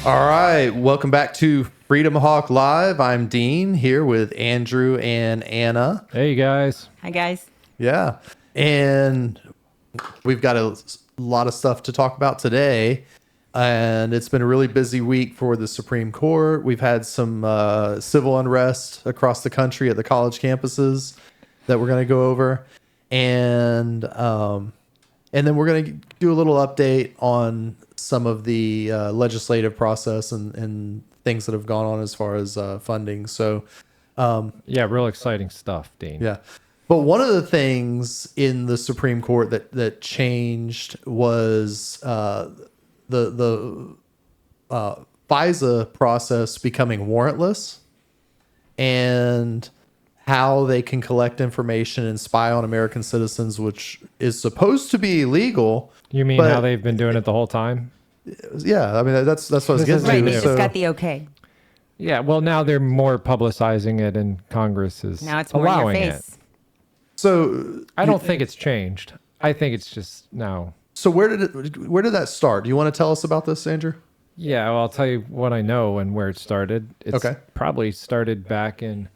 All right, welcome back to Freedom Hawk Live. I'm Dean here with Andrew and Anna. Hey guys. Hi, guys. Yeah, and we've got a lot of stuff to talk about today. And it's been a really busy week for the Supreme Court. We've had some civil unrest across the country at the college campuses that we're going to go over, and then we're going to do a little update on some of the legislative process and things that have gone on as far as funding. So, Yeah, real exciting stuff, Dean. yeah. But one of the things in the Supreme Court that changed was the FISA process becoming warrantless, and how they can collect information and spy on American citizens, which is supposed to be illegal. You mean But- how they've been doing it the whole time? Yeah, I mean that's what I was This getting is to. Right, they new. just got the okay. Yeah, well now they're more publicizing it and Congress is Now it's more in your allowing it. face. So I don't think it's changed. I think it's just now. So where did that start? Do you want to tell us about this, Andrew? Yeah, well, I'll tell you what I know and where it started. It's Okay. probably started back in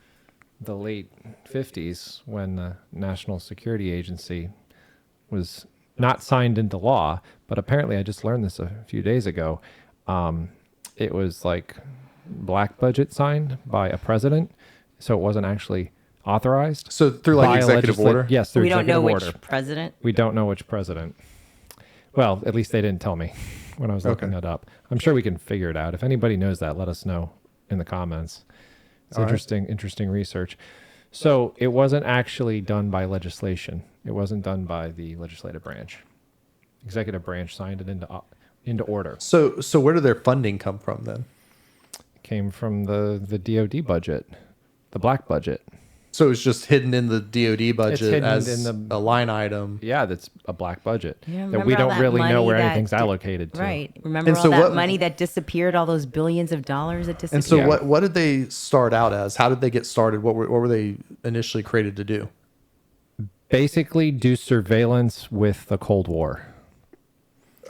the late 50s when the National Security Agency was not signed into law, but apparently I just learned this a few days ago. It was like black budget signed by a president, so it wasn't actually authorized. So through like by a executive order? Yes, through We don't know executive which order. president. We don't know which president. Well, at least they didn't tell me when I was looking Okay. it up. I'm sure we can figure it out. If anybody knows that, let us know in the comments. It's All right. interesting research. So it wasn't actually done by legislation. It wasn't done by the legislative branch. Executive branch signed it into order. So where did their funding come from then? It came from the DoD budget, the black budget. So it's just hidden in the DoD budget hidden as in the- a line item. Yeah, that's a black budget Yeah, that remember we all don't that really know money where that anything's di- allocated to. Right. Remember And all so that what- money that disappeared, all those billions of dollars that disappeared? And so Yeah. what did they start out as? How did they get started? What were they initially created to do? Basically do surveillance with the Cold War,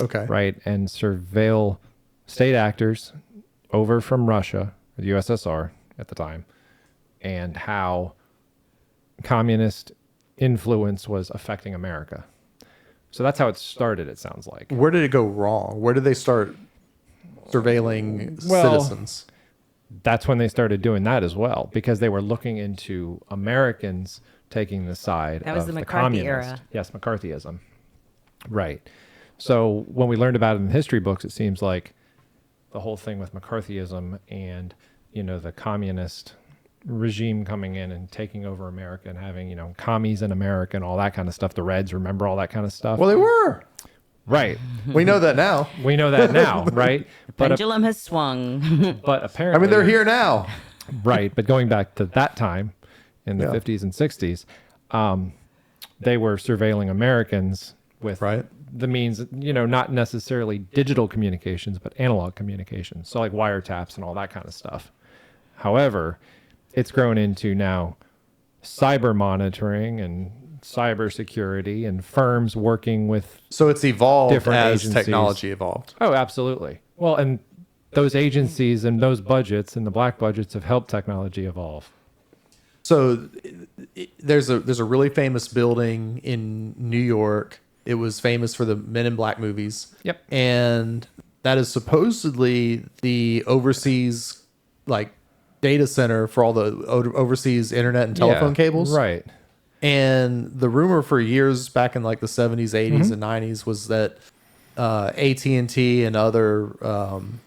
Okay. right? And surveil state actors over from Russia, the USSR at the time, and how communist influence was affecting America. So that's how it started, it sounds like. Where did it go wrong? Where did they start surveilling Well, citizens? That's when they started doing that as well, because they were looking into Americans taking the side That was of the the McCarthy communists. era. Yes, McCarthyism. Right. So when we learned about it in history books, it seems like the whole thing with McCarthyism and, the communist regime coming in and taking over America and having, commies in America and all that kind of stuff. The Reds, remember all that kind of stuff? Well, they were. Right. We know that now. We know that now, right? But Pendulum has swung. but I apparently mean, they're here now. Right, but going back to that time in the Yeah. 50s and 60s, they were surveilling Americans with Right. the means, not necessarily digital communications, but analog communications. So like wiretaps and all that kind of stuff. However, it's grown into now cyber monitoring and cyber security and firms working with. So it's evolved Different as agencies. technology evolved. Oh, absolutely. Well, and those agencies and those budgets and the black budgets have helped technology evolve. So there's a really famous building in New York. It was famous for the Men in Black movies. Yep. And that is supposedly the overseas data center for all the overseas internet and telephone Yeah, cables. Right. And the rumor for years back in like the 70s, 80s, Mm-hmm. and 90s was that AT&T and other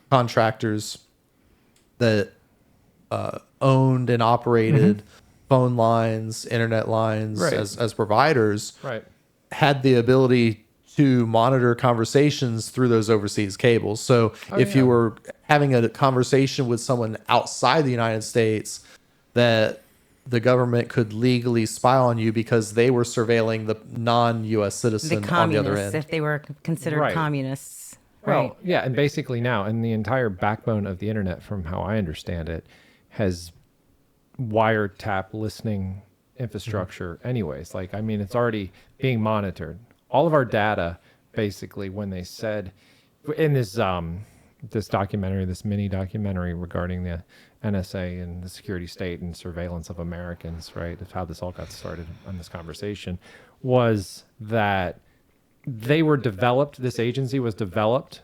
contractors that owned and operated phone lines, internet lines Mm-hmm. Right. as providers Right. had the ability to monitor conversations through those overseas cables. So if you yeah. were having a conversation with someone outside the United States, that the government could legally spy on you because they were surveilling the non-U.S. the citizen on the other communists, end. if they were considered Right. communists. Well, Right. yeah, and basically now, and the entire backbone of the internet, from how I understand it, has wiretap listening infrastructure anyways. Like, I mean, it's already being monitored. All of our data, basically, when they said in this this mini documentary regarding the NSA and the security state and surveillance of Americans, right? Of how this all got started on this conversation, was that they were developed, this agency was developed,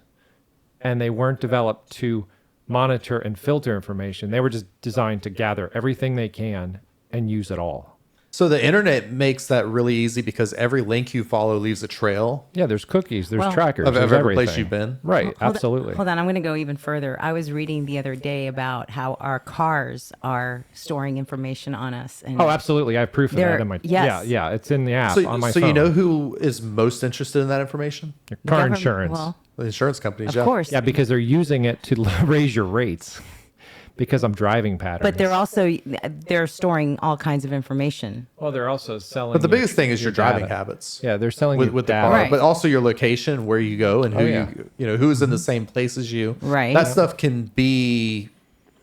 and they weren't developed to monitor and filter information. They were just designed to gather everything they can and use it all. So the internet makes that really easy because every link you follow leaves a trail Yeah, there's cookies, there's Well- trackers, of there's every place everything. you've been. Right, Hold on- absolutely. Hold on, I'm going to go even further. I was reading the other day about how our cars are storing information on us. And Oh, absolutely. I have proof of There- that in my yes. Yeah, it's in the app So, on my so phone. you know who is most interested in that information? Your car government- insurance. Well, The insurance companies. of yeah. course. Yeah, because they're using it to raise your rates because I'm driving patterns. But they're storing all kinds of information. well, they're also selling. But the you biggest thing is your driving data. habits. Yeah, they're selling With, you with the data. car, Right. but also your location, where you go, and who Oh, yeah. you know who's in the same place as you. Right. That stuff can be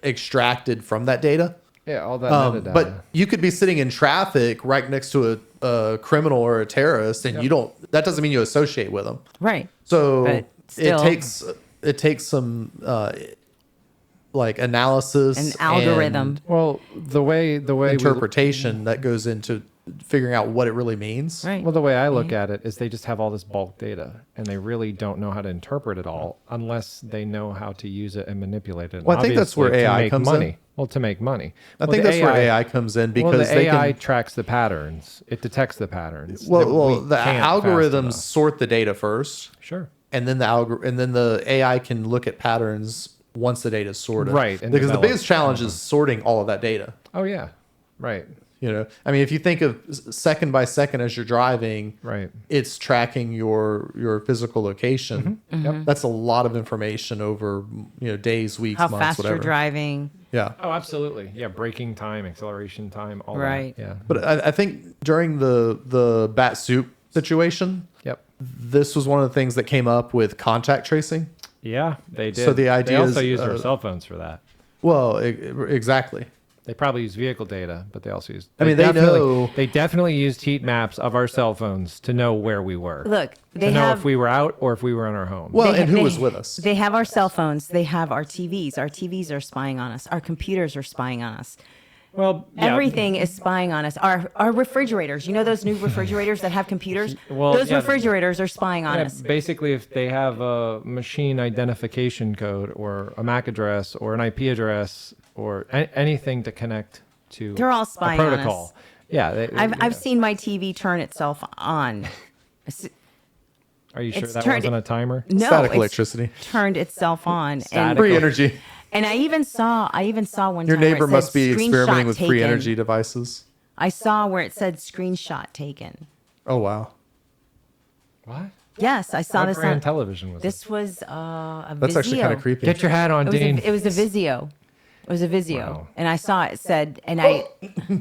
extracted from that data. Yeah, all that metadata. But you could be sitting in traffic right next to a criminal or a terrorist, and you don't. That doesn't mean you associate with them. Right. So But still- it takes some like analysis An algorithm. well, the way and we interpretation that goes into figuring out what it really means. Right. Well, the way I look at it is they just have all this bulk data, and they really don't know how to interpret it all unless they know how to use it and manipulate it. Well, I think that's where Obviously, to AI make comes in. money. Well, to make money. I think that's where AI comes in because well, the they AI can. tracks the patterns. It detects the patterns. that Well, we the can't fast algorithms enough. sort the data first, Sure. and then the AI can look at patterns once the data is sorted. Right, and Because the develop. biggest challenge is sorting all of that data. Oh yeah. Right. You know, I mean, if you think of second by second as you're driving, Right. it's tracking your physical location. Yep. That's a lot of information over days, weeks, How months, fast whatever. you're driving. Yeah, Oh, absolutely. Yeah, braking time, acceleration time, all Right. that. Yeah. but I think during the bat soup situation, Yep. this was one of the things that came up with contact tracing. Yeah, they did. So the idea they also is, use their cell phones for that. Well, exactly. They probably use vehicle data, but they also use. I mean, they know- They definitely used heat maps of our cell phones to know where we were. Look, to they know have if we were out or if we were in our home. Well, They- and who they- was with us? They have our cell phones. They have our TVs. Our TVs are spying on us. Our computers are spying on us. Well, yeah, Everything is spying on us. Our refrigerators. You know those new refrigerators that have computers? Well, those yeah. refrigerators are spying on Yeah, us. basically, if they have a machine identification code or a MAC address or an IP address or anything to connect to They're all spying a on protocol. us. Yeah, I've seen my TV turn itself on. Are you sure it's that turned- wasn't a timer? No, Static it's electricity. turned itself on. Static. Free energy. And I even saw one Your time where it neighbor said must be experimenting screenshot with free taken. energy devices. I saw where it said screenshot taken. Oh wow, What? Yes, I saw What this brand on. television was This was a that's Vizio. actually kind of creepy. it? Get your hat on, Dean. It was a Vizio. It was a Vizio, Wow. and I saw it said, and I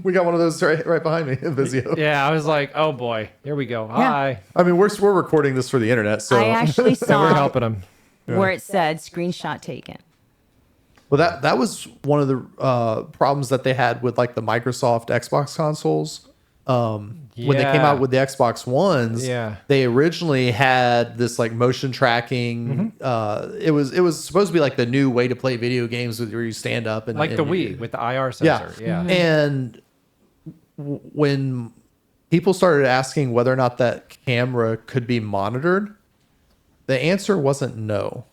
We got one of those right behind me, Vizio. Yeah, I was like, oh boy, here we go. Hi. I mean, we're recording this for the internet, so I actually And we're saw helping them. where it said screenshot taken. well, that was one of the problems that they had with like the Microsoft Xbox consoles. When they came Yeah. out with the Xbox Ones, Yeah. they originally had this like motion tracking. Mm-hmm. It was supposed to be like the new way to play video games where you stand up and Like the and Wii with the IR Yeah. sensor. Yeah. And when people started asking whether or not that camera could be monitored, the answer wasn't no.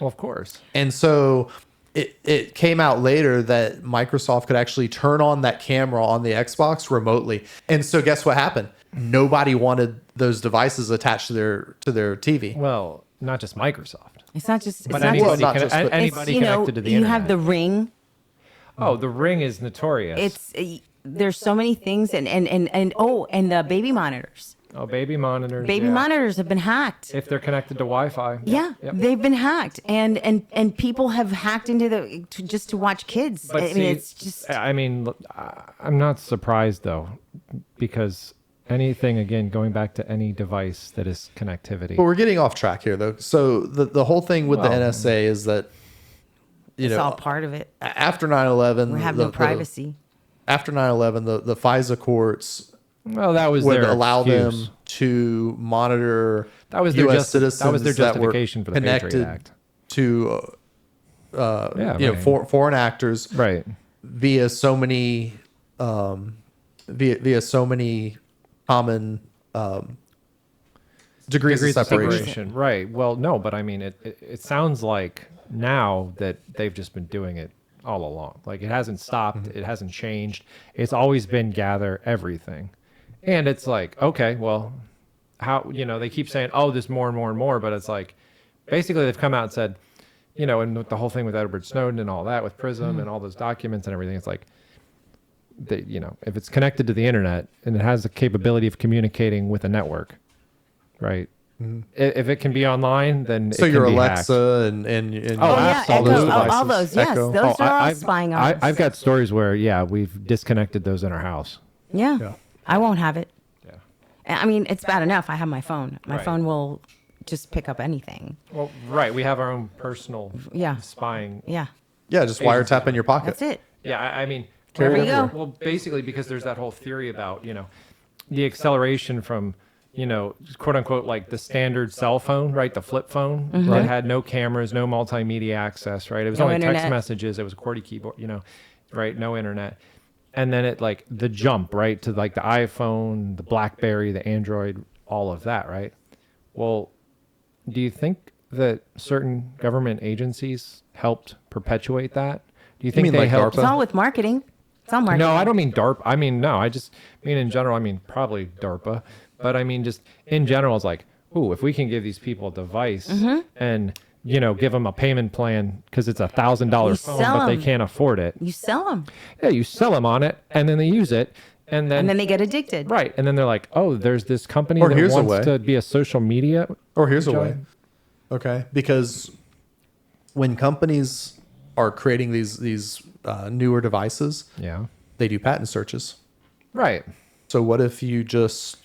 Well, of course. And so it came out later that Microsoft could actually turn on that camera on the Xbox remotely. And so guess what happened? Nobody wanted those devices attached to their TV. Well, not just Microsoft, It's not just. It's but not anybody, just. not can, just- but- anybody It's, connected to the you internet. have the Ring. Oh, the Ring is notorious. There's so many things, and the baby monitors. Oh, baby monitors. Baby yeah. monitors have been hacked. If they're connected to Wi-Fi. Yeah, Yep. they've been hacked, and people have hacked into just to watch kids. But I see, mean, it's just. I mean, look, I'm not surprised though, because anything again going back to any device that is connectivity. But we're getting off track here though. So the whole thing with the Well, NSA is that It's all part of it. after 9/11, We have no privacy. After 9/11, the FISA courts Well, that was would their allow excuse. them to monitor That was their U.S. that was citizens their that were justification for the connected. Patriot Act. to right. foreign actors Right. via so many via so many common degrees of separation. Right. Well, no, but I mean, it sounds like now that they've just been doing it all along. Like it hasn't stopped. It hasn't changed. It's always been gather everything. And it's like, okay, well, how, they keep saying, oh, there's more and more and more, but it's like, basically they've come out and said, and with the whole thing with Edward Snowden and all that with Prism and all those documents and everything, it's like, if it's connected to the internet and it has the capability of communicating with a network, right? If it can be online, then So it your can be Alexa hacked. and Oh, yeah, all those Echo, all devices. those. Yes, Echo. those are all I've, spying on us. I've got stories where, we've disconnected those in our house. Yeah. Yeah. I won't have it. Yeah. I mean, it's bad enough. I have my phone. My Right. phone will just pick up anything. Well, right. We have our own personal Yeah. spying. Yeah. Yeah, just wiretap in your pocket. That's it. Yeah, I mean, Wherever you go. Well, basically, because there's that whole theory about, the acceleration from, quote unquote, like the standard cell phone, right? The flip phone that had no cameras, no multimedia access, right? It was No only text internet. messages. It was a QWERTY keyboard, right? No internet. And then it like the jump, right? To like the iPhone, the BlackBerry, the Android, all of that, right? Well, do you think that certain government agencies helped perpetuate that? Do you think mean they like helped? It's all with marketing. It's all marketing. No, I don't mean DARPA. I mean, no, I just mean in general, I mean, probably DARPA, but I mean, just in general, it's like, ooh, if we can give these people a device and, give them a payment plan because it's $1,000 You phone, sell but they 'em. can't afford it. You sell them, Yeah, you sell them on it and then they use it. And then they get addicted. right. And then they're like, oh, there's this company Or that here's a wants way. to be a social media. Or here's a way. Join. Okay, because when companies are creating these newer devices, Yeah. they do patent searches. Right. So what if you just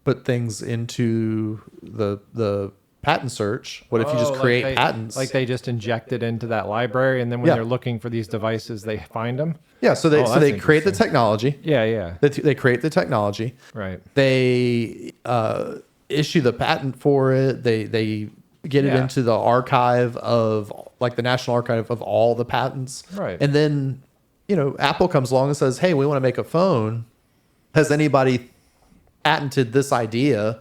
put things into the patent search? What if you just Oh, create patents? Like they just inject it into that library, and then when Yeah. they're looking for these devices, they find them. yeah, so they Oh, so that's they create the interesting. technology. Yeah, yeah, They create the technology. right. They issue the patent for it. They get it Yeah. into the archive of like the National Archive of all the patents. Right. And then, Apple comes along and says, "Hey, we want to make a phone. Has anybody patented this idea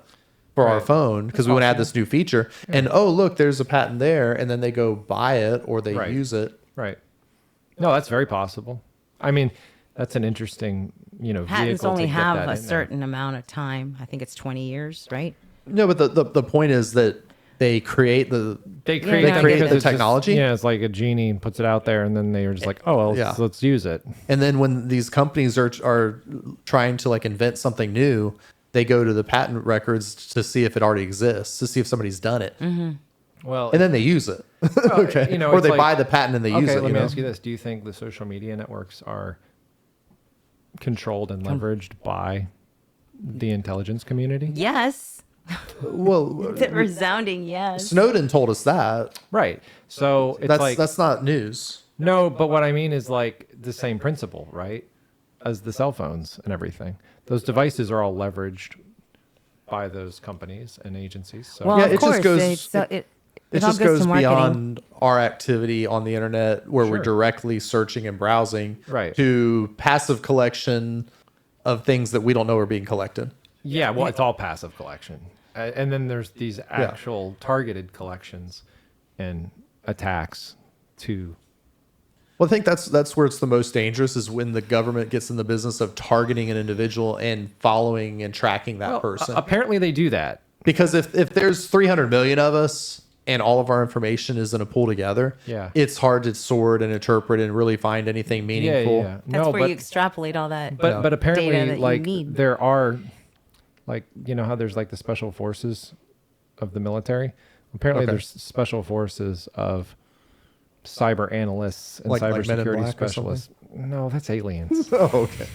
for our Right. phone because we want to add this new feature?" And oh, look, there's a patent there, and then they go buy it or they Right. use it. Right. No, that's very possible. I mean, that's an interesting, Patents vehicle only to get have that a in there. certain amount of time. I think it's 20 years, right? No, but the point is that they create the They Yeah, create, no, I create get the it. it's just- technology. yeah, it's like a genie puts it out there, and then they're just like, oh, well, Yeah. let's use it. And then when these companies are trying to like invent something new, they go to the patent records to see if it already exists, to see if somebody's done it, Well, and then they use it. Okay, or it's they like- buy the patent and they use okay, it. let me ask you this: do you think the social media networks are controlled and leveraged by the intelligence community? Yes. Well, It's a resounding yes. Snowden told us that. Right. So it's like That's not news. no, but what I mean is like the same principle, right? As the cell phones and everything. Those devices are all leveraged by those companies and agencies. So Well, Yeah, of it just course, goes- it It all just goes to marketing. beyond our activity on the internet where we're Sure. directly searching and browsing Right. to passive collection of things that we don't know are being collected. yeah, well, it's all passive collection. And then there's these actual targeted collections and attacks to Well, I think that's where it's the most dangerous is when the government gets in the business of targeting an individual and following and tracking that person. apparently they do that. Because if there's 300 million of us and all of our information is in a pool together, Yeah. it's hard to sort and interpret and really find anything meaningful. Yeah. That's No, where but you extrapolate all that. but data apparently that you like need. there are like how there's like the special forces of the military. Apparently Okay. there's special forces of cyber analysts and Like Men in cybersecurity Black or something? specialists. No, that's aliens. Oh, okay.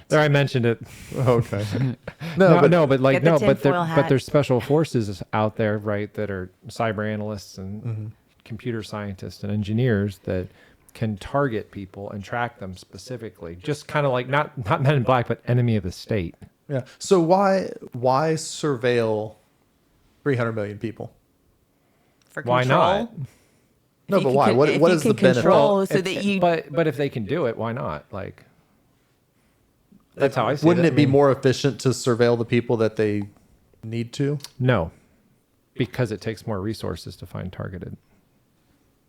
There, I mentioned it. Okay. No, but like Get the no, but tinfoil hat. there's special forces out there, right? That are cyber analysts and Mm-hmm. computer scientists and engineers that can target people and track them specifically. Just kind of like not Men in Black, but enemy of the state. Yeah. So why surveil 300 million people? for Why control. not? No, If but you why? can- What if what you is can the benefit? control so If- that you But if they can do it, why not? Like, that's how I see Wouldn't it. it I be mean, more efficient to surveil the people that they need to? No, because it takes more resources to find targeted.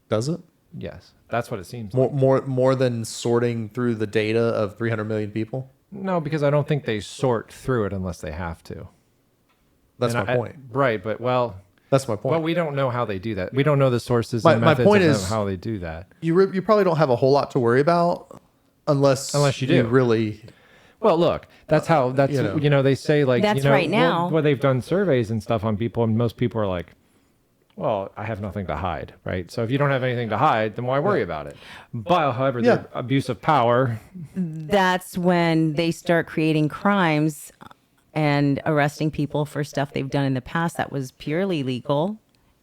Does it? Yes, that's what it seems. More than sorting through the data of 300 million people? No, because I don't think they sort through it unless they have to. That's And my point. Right, but That's my point. we don't know how they do that. We don't know the sources My- and my methods point of is- how they do that. You probably don't have a whole lot to worry about unless you do. really. Well, look, that's how you know. they say like That's right now. Well, they've done surveys and stuff on people, and most people are like, well, I have nothing to hide, right? So if you don't have anything to hide, then why worry about it? But however, Yeah. the abuse of power, that's when they start creating crimes and arresting people for stuff they've done in the past that was purely legal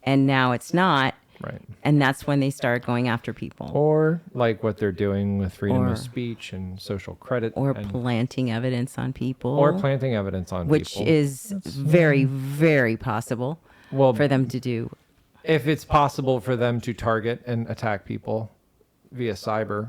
and now it's not. right? And that's when they start going after people Or like what they're doing with freedom Or- of speech and social credit, or and, planting evidence on people or planting evidence on which people. is very, very possible Well, for them to do. if it's possible for them to target and attack people via cyber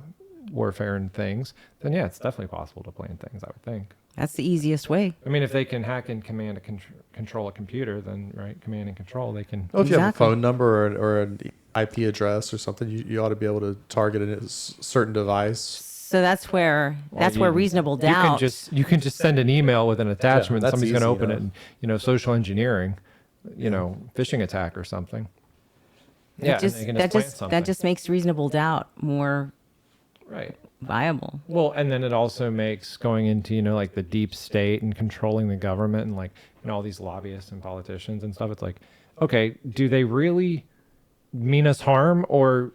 warfare and things, then yeah, it's definitely possible to plan things, I would think. That's the easiest way. I mean, if they can hack and command and control a computer, then right, command and control, they can. Well, if you have a Exactly. phone number or an IP address or something, you ought to be able to target a certain device. So that's where you- reasonable You can doubt. just send an email with an attachment. that's Somebody's going to easy open it, enough. and social engineering, phishing attack or something. Yeah, and they can that plant just something. that just makes reasonable doubt more right. viable. Well, and then it also makes going into like the deep state and controlling the government and like all these lobbyists and politicians and stuff. It's like, okay, do they really mean us harm, or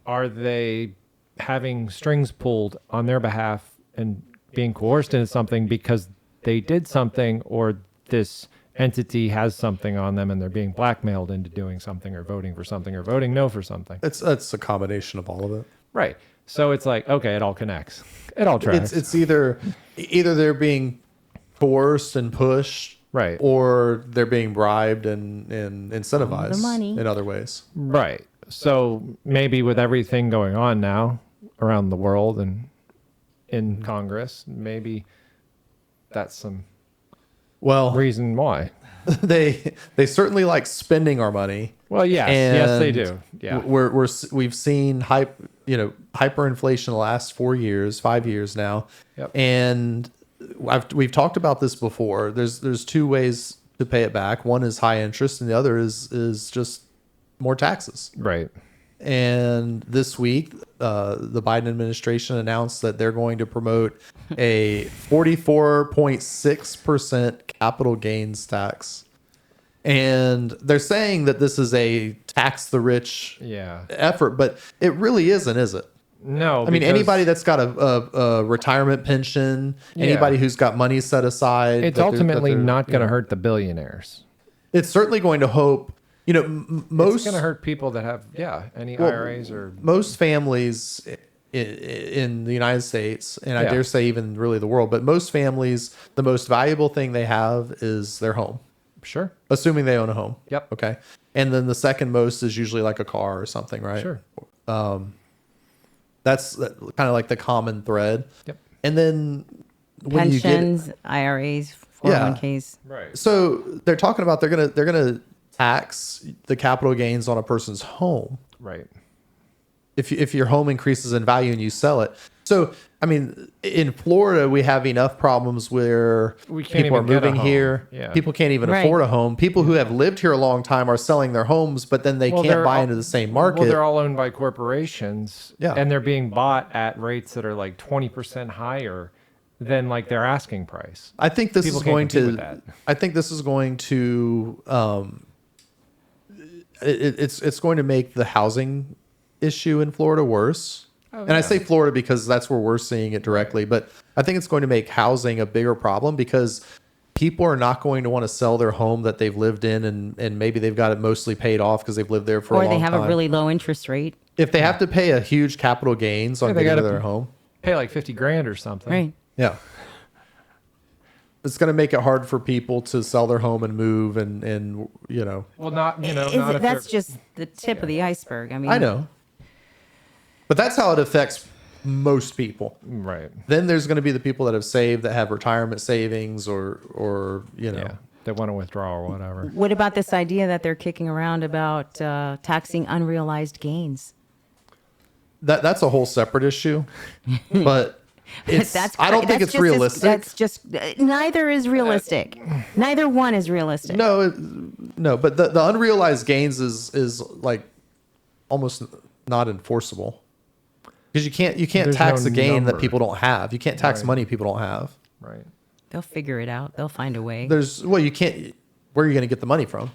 are they having strings pulled on their behalf and being coerced into something because they did something, or this entity has something on them and they're being blackmailed into doing something or voting for something or voting no for something? It's a combination of all of it. Right. So it's like, okay, it all connects. It all tracks. It's either they're being coerced and pushed, Right. or they're being bribed and incentivized the money. in other ways. Right. So maybe with everything going on now around the world and in Congress, maybe that's some Well, reason why. they certainly like spending our money. Well, yes, they And do. Yeah. we've seen hyperinflation the last 4 years, 5 years now, Yep. and we've talked about this before. There's two ways to pay it back. One is high interest, and the other is just more taxes. Right. And this week, the Biden administration announced that they're going to promote a 44.6% capital gains tax. And they're saying that this is a tax the rich Yeah. effort, but it really isn't, is it? No. I mean, because anybody that's got a retirement pension, anybody Yeah. who's got money set aside, it's that they're- ultimately that they're, not going to you know, hurt the billionaires. It's certainly going to hope. Most It's going to hurt people that have any Well, IRAs or most families in the United States, and I Yeah. dare say even really the world, but most families, the most valuable thing they have is their home, sure. assuming they own a home. Yep. Okay. And then the second most is usually like a car or something, right? Sure. That's kind of like the common thread. Yep. And then when you get Pensions, IRAs, 401ks. Right. so they're talking about they're gonna tax the capital gains on a person's home. Right. If your home increases in value and you sell it. So, I mean, in Florida, we have enough problems where We can't people are even get a moving home. here. Yeah. People can't even Right. afford a home. People who have lived here a long time are selling their homes, but then they Well, can't they're buy all- into the same market. Well, they're all owned by corporations, Yeah. and they're being bought at rates that are like 20% higher than like their asking price. I think this People is can't going compete to. with that. I think this is going to. It's going to make the housing issue in Florida worse. And I yeah. say Florida because that's where we're seeing it directly. But I think it's going to make housing a bigger problem because people are not going to want to sell their home that they've lived in and maybe they've got it mostly paid off because they've lived there for a Or long they have time. a really low interest rate. If they have to pay a huge capital gains on Yeah, they getting gotta rid of their home, Pay like $50,000 or something. Right. yeah. it's going to make it hard for people to sell their home and move and Well, not not if That's they're- just the tip of the iceberg. I mean, I know. But that's how it affects most people. right. Then there's going to be the people that have saved, that have retirement savings or Yeah, they want to withdraw or whatever. What about this idea that they're kicking around about taxing unrealized gains? that's a whole separate issue. But it's I don't think it's realistic. That's just neither is realistic. Neither one is realistic. No, but the unrealized gains is like almost not enforceable. Because you can't There's tax no a gain that number. people don't have. You can't tax Right. money people don't have. Right. They'll figure it out. They'll find a way. You can't. Where are you going to get the money from?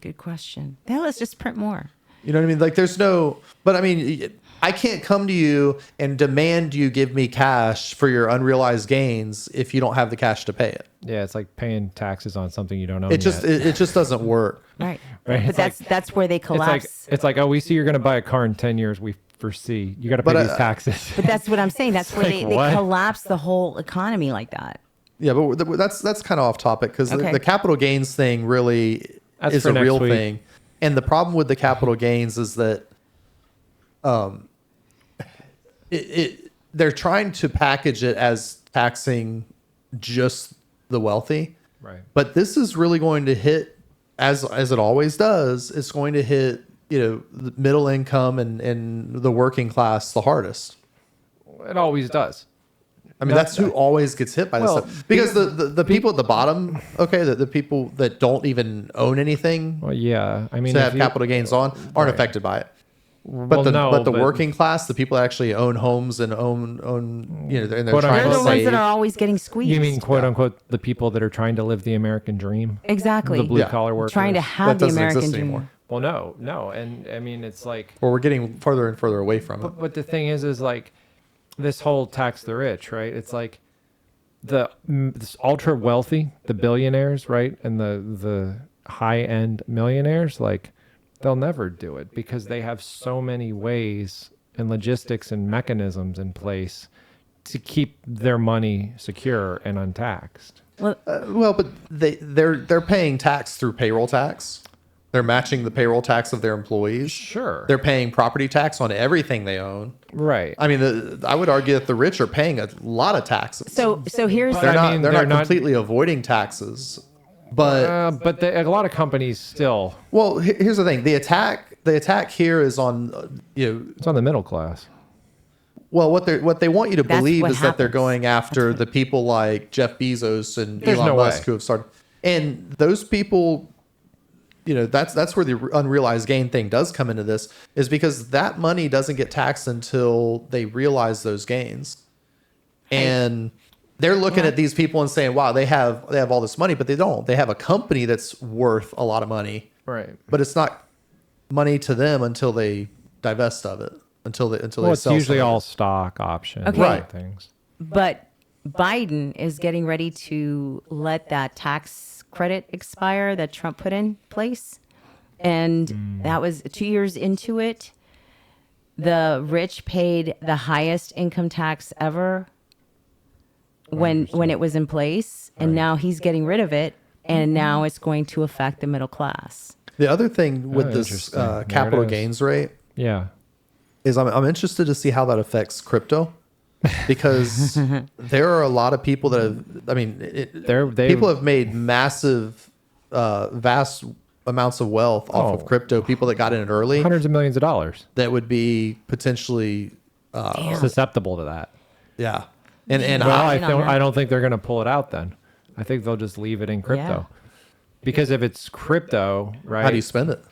Good question. Now let's just print more. You know what I mean? Like there's no. But I mean, I can't come to you and demand you give me cash for your unrealized gains if you don't have the cash to pay it. Yeah, it's like paying taxes on something you don't own. It just yet. it just doesn't work. Right. Right, But it's that's where they It's like collapse. oh, we see you're going to buy a car in 10 years. We foresee you got to pay But, these taxes. But that's what I'm saying. That's where like, they what? collapse the whole economy like that. Yeah, but that's kind of off topic because Okay. the capital gains thing really That's is for a next real week. thing. And the problem with the capital gains is that they're trying to package it as taxing just the wealthy. Right. But this is really going to hit, as it always does, it's going to hit, the middle income and the working class the hardest. It always does. I mean, that's who always gets hit by this Well, stuff. Because the people at the bottom, okay, the people that don't even own anything Well, yeah. I mean, to if have you- capital gains on aren't affected by it. well, But the but- working class, the people that actually own homes and own and they're Quote, trying They're to the unquote, ones save. that are always getting squeezed. You mean quote unquote the people that are trying to live the American dream? exactly. The blue Yeah. collar workers. Trying to That have the doesn't American exist dream. anymore. Well, no, and I mean it's like. Or we're getting further and further away from it. But the thing is like this whole tax the rich, right? It's like this ultra wealthy, the billionaires, right, and the high end millionaires, like they'll never do it because they have so many ways and logistics and mechanisms in place to keep their money secure and untaxed. Well, Well, but they're paying tax through payroll tax. They're matching the payroll tax of their employees. Sure. They're paying property tax on everything they own. Right. I mean, I would argue that the rich are paying a lot of taxes. so here's they're I not mean, they're they're not not- completely avoiding taxes. But But a lot of companies still, well, here's the thing: the attack here is on it's on the middle class. Well, what they want you to That's believe what is that they're happens. going after the people like Jeff Bezos and There's Elon no Musk way. who have started, and those people, that's where the unrealized gain thing does come into this, is because that money doesn't get taxed until they realize those gains, and they're looking at these people and saying, "Wow, they have all this money," but they don't. They have a company that's worth a lot of money, Right. but it's not money to them until they divest of it, until they Well, it's sell usually some of it. all stock options, Okay. Right. Things. but Biden is getting ready to let that tax credit expire that Trump put in place. And that was 2 years into it. The rich paid the highest income tax ever when it was in place. And now he's getting rid of it. And now it's going to affect the middle class. The other thing with Oh, this interesting. There it capital is. gains rate Yeah. is I'm interested to see how that affects crypto, because there are a lot of people that have. I mean, people have made massive, vast amounts of wealth off of Oh. crypto. People that got in it early Hundreds of millions of dollars that would be potentially, susceptible to that. yeah. And Well, in on that. I don't think they're going to pull it out then. I think they'll just leave it in crypto. Because if it's crypto, right? how do you spend it?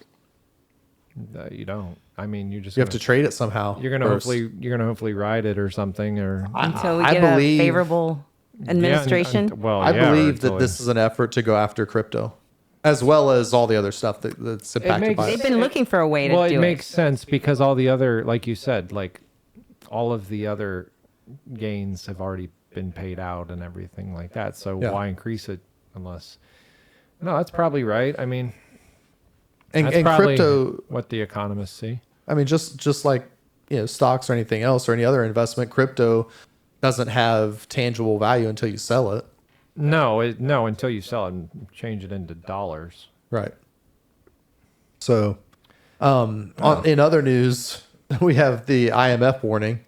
You don't. I mean, you just You have to trade it somehow. You're gonna first. hopefully ride it or something or Until we I get believe- a favorable administration. well, I yeah, believe that until- this is an effort to go after crypto, as well as all the other stuff that's impacted makes- by They've it. been looking for a way to well, do it makes sense because all the other, like you said, like all of the other gains have already been paid out and everything like that. So Yeah. why increase it unless? No, that's probably right. I mean, And that's probably crypto, what the economists see. I mean, just like stocks or anything else or any other investment, crypto doesn't have tangible value until you sell it. No, until you sell it and change it into dollars. Right. So, in other news, we have the IMF warning.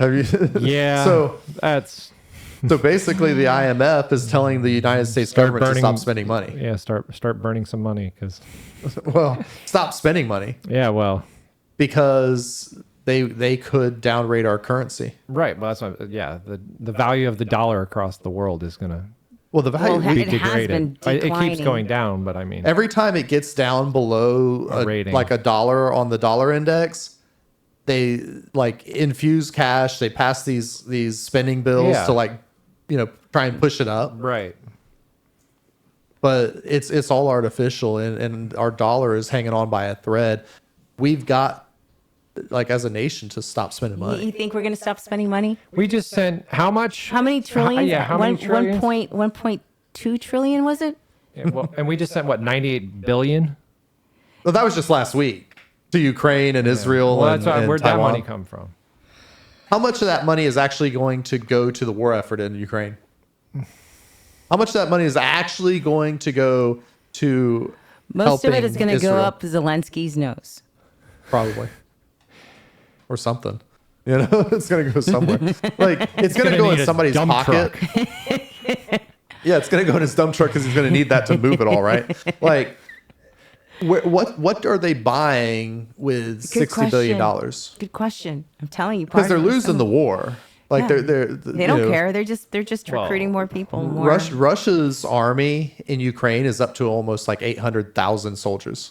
Have you? Yeah. So basically, the IMF is telling the United States government to stop spending money. Yeah, start burning some money because. Well, stop spending money Yeah, well, because they could downrate our currency. right. Well, that's what, yeah. The value of the dollar across the world is gonna Well, the value Well, be It has been degraded. It keeps declining. going down, but I mean, every time it gets down below A rating. like a dollar on the dollar index, they like infuse cash. They pass these spending bills Yeah. to like try and push it up. right. But it's all artificial, and our dollar is hanging on by a thread. We've got, like, as a nation, to stop spending You money. think we're going to stop spending money? We just sent how much? How many trillions? Yeah, how many trillions? 1.2 trillion was it? Yeah, well, and we just sent what 98 billion. Well, that was just last week to Ukraine and Israel Well, and, that's why, and where'd that Taiwan. money come from? How much of that money is actually going to go to the war effort in Ukraine? How much of that money is actually going to go to Most of it is going to go Israel? up Zelensky's nose. Probably. Or something. It's going to go somewhere. Like, it's going to go need in a somebody's dump pocket. Yeah, it's going to go in his dump truck because he's going to need that to move it all, right? Like, what are they buying with $60 billion? Good question. I'm telling you, Because they're partners, losing the war. Like, Yeah. they don't care. They're just recruiting more people. More. Russia's army in Ukraine is up to almost like 800,000 soldiers,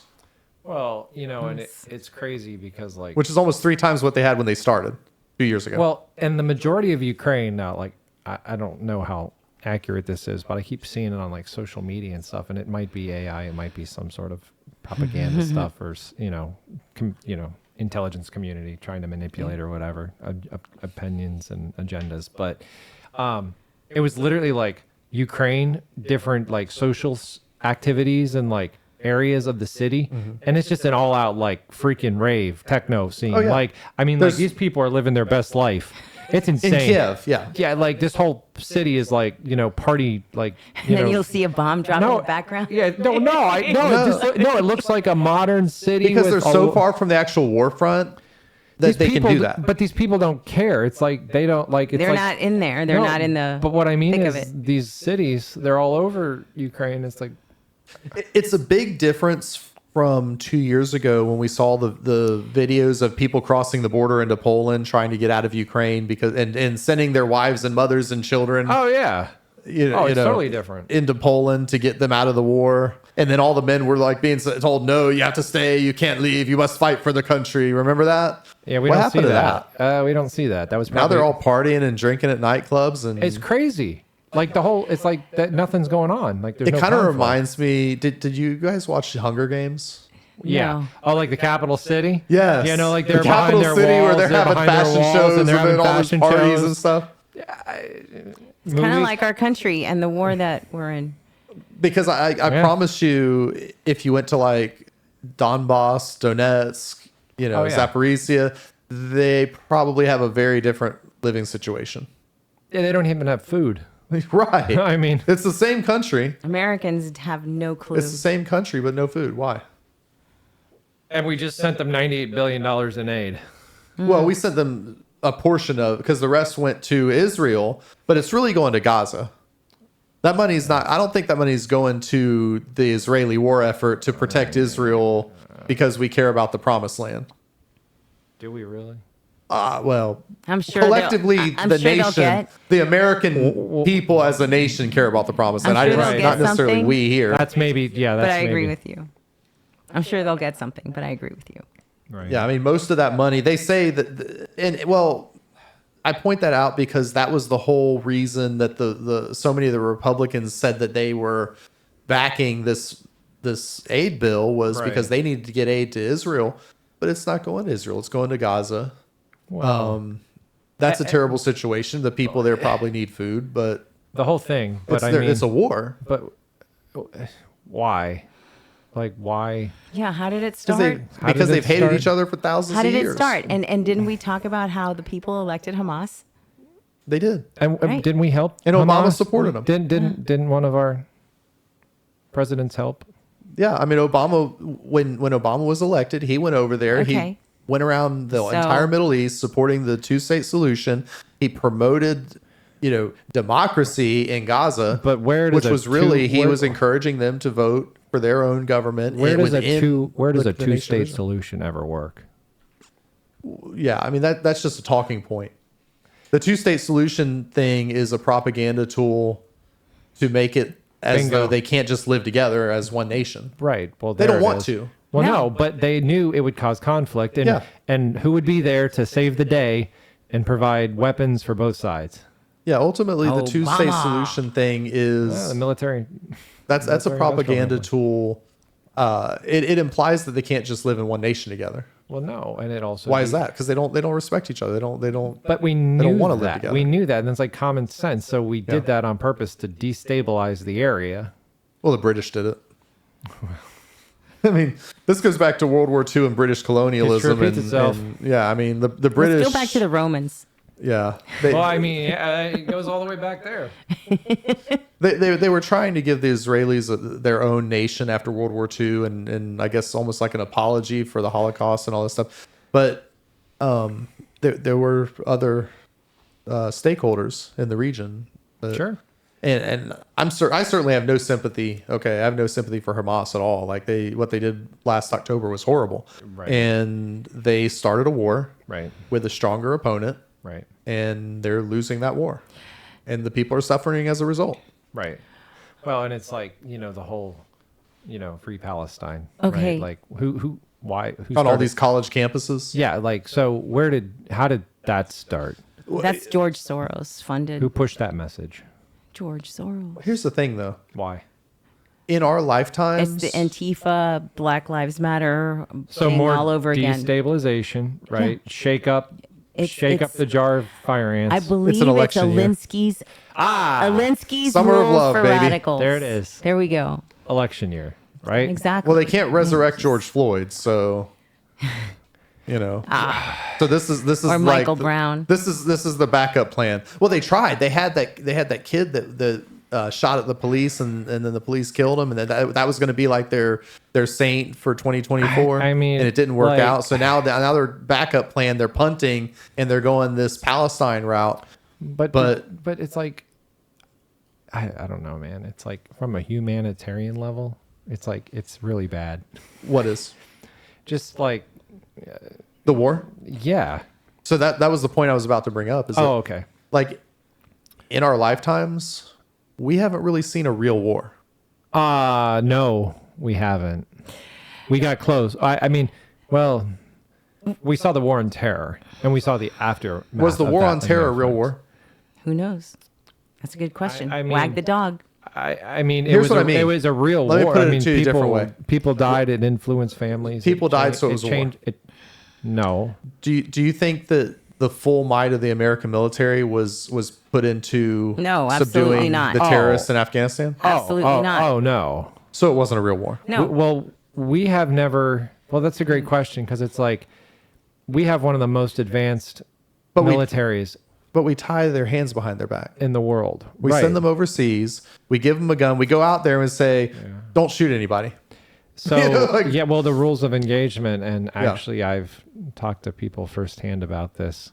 Well, and it's crazy because like, which is almost 3 times what they had when they started 2 years ago. well, and the majority of Ukraine now, like, I don't know how accurate this is, but I keep seeing it on like social media and stuff, and it might be AI, it might be some sort of propaganda stuff, or intelligence community trying to manipulate or whatever opinions and agendas. But it was literally like Ukraine, different like social activities and like areas of the city, and it's just an all-out like freaking rave techno scene. Oh, yeah. Like, I mean, like these people are living their best life. It's insane. in Kiev, yeah. Yeah, like this whole city is like, party, like, And then you'll see a bomb drop in the background. Yeah, it looks like a modern city Because with they're so far from the actual war front that these they people, can do that. But these people don't care. It's like they don't like. It's They're like, not in there. They're no, not in the. But what I mean thick is of it. these cities, they're all over Ukraine. It's like, It's a big difference from 2 years ago when we saw the videos of people crossing the border into Poland trying to get out of Ukraine because and sending their wives and mothers and children oh yeah, it's totally different. into Poland to get them out of the war. And then all the men were like being told, no, you have to stay, you can't leave, you must fight for the country. Remember that? Yeah, we What don't see happened to that. We don't see that. That was probably, Now they're all partying and drinking at nightclubs, and It's crazy. Like it's like that. Nothing's going on. Like there's it no kind of conflict. reminds me. Did you guys watch Hunger Games? Yeah. No. Oh, like the capital city. Yes. Yeah, no, like the they're behind capital their city walls, where they're having behind their fashion walls, shows and they're having all these fashion parties shows. and stuff. It's kind of like our country and the war that we're in. Because I Yeah. promise you, if you went to like Donbass, Donetsk, Oh, yeah. Zaporizhia, they probably have a very different living situation. Yeah, they don't even have food. Right. I mean, It's the same country. Americans have no clue. It's the same country, but no food. Why? and we just sent them $98 billion in aid. Well, we sent them a portion of because the rest went to Israel, but it's really going to Gaza. That money's not. I don't think that money's going to the Israeli war effort to protect Israel because we care about the Promised Land. Do we really? Well, I'm sure collectively, I'm the sure they'll nation, get- the American people as a nation care about the Promised Land. I'm sure they'll Not get necessarily something. we here. That's maybe. Yeah, that's but I agree maybe. with you. I'm sure they'll get something, but I agree with you. Right. Yeah, I mean, most of that money, they say that, and well, I point that out because that was the whole reason that the so many of the Republicans said that they were backing this aid bill was Right. because they needed to get aid to Israel, but it's not going to Israel; it's going to Gaza. Well, That's a terrible situation. The people there probably need food, but the whole thing. But it's a war. But why? Like why? Yeah, how did it Because start? How did it they've hated start? each other for thousands How of did years. it start? And didn't we talk about how the people elected Hamas? They did. And Right. didn't we help? And Obama Hamas? supported them. Didn't one of our presidents help? Yeah, I mean, Obama, when Obama was elected, he went over there. He Okay. went around the So- entire Middle East supporting the two-state solution. He promoted, democracy in Gaza. But where does which a was really two- he where- was encouraging them to vote for their own government. Where does a within the nation two-state of Israel. solution ever work? Yeah, I mean that's just a talking point. The two-state solution thing is a propaganda tool to make it as Bingo. though they can't just live together as one nation. Right. Well, They there don't it want is. to. Well, No. no, but they knew it would cause conflict, and Yeah. and who would be there to save the day and provide weapons for both sides? Yeah, ultimately the two-state Obama. solution thing is The military. that's a military-industrial propaganda complex. tool. It implies that they can't just live in one nation together. Well, no, and it also. Why is that? Because they don't respect each other. They don't. But we don't knew wanna live that. together. We knew that, and it's like common sense. So we did Yeah. that on purpose to destabilize the area. Well, the British did it. I mean, this goes back to World War II and British colonialism. repeats itself. Yeah, I mean the British. Let's go back to the Romans. Yeah, Well, I mean, yeah, it goes all the way back there. they were trying to give the Israelis their own nation after World War II, and I guess almost like an apology for the Holocaust and all this stuff. But there were other stakeholders in the region. Sure. And I certainly have no sympathy. Okay, I have no sympathy for Hamas at all. Like what they did last October was horrible, Right. and they started a war Right. with a stronger opponent, Right. and they're losing that war, and the people are suffering as a result. Right. Well, and it's like, the whole, free Palestine. Okay. Right? Like why? Who On all started- these college campuses, Yeah. Like, so how did that start? That's George Soros funded. Who pushed that message? George Soros. Here's the thing, though. Why? In our It's lifetimes, the Antifa, Black Lives Matter So thing more all over again. destabilization, right? Shake up It's- the jar of fire ants. I believe it's election year. Alinsky's. Alinsky's Summer of rules love, for baby. radicals. There it is. There we go. Election year, right? Exactly. well, they can't resurrect George Floyd, so So this is Or like Michael Brown. This is the backup plan. Well, they tried. They had that kid that shot at the police, and then the police killed him, and then that was going to be like their saint for 2024. I mean, and it didn't work like- out. So now their backup plan, they're punting and they're going this Palestine route. But But- it's like I don't know, man. It's like from a humanitarian level, it's like it's really bad. What is Just like the war? yeah. So that was the point I was about to bring up. Is that, Oh, okay. like in our lifetimes, we haven't really seen a real war. No, we haven't. We got close. I mean, well, we saw the war on terror, and we saw the aftermath. Was the of war that on terror a in real France. war? Who knows? That's a good question. I mean- Wag the dog. I mean, Here's what I mean. It was a real Let me war. put I it mean, to you a different people way. people died. It influenced families. People died, so it was a war. changed. No, Do you think that the full might of the American military was put into No, absolutely subduing not. the Oh. terrorists in Afghanistan? Absolutely not. Oh no. So it wasn't a real war. No. Well, we have never. Well, that's a great question because it's like we have one of the most advanced But we- militaries But we tie their hands behind their back. in the world. We Right. send them overseas. We give them a gun. We go out there and say, "Don't shoot anybody." So You know, like- yeah, well, the rules of engagement, and Yeah. actually, I've talked to people firsthand about this,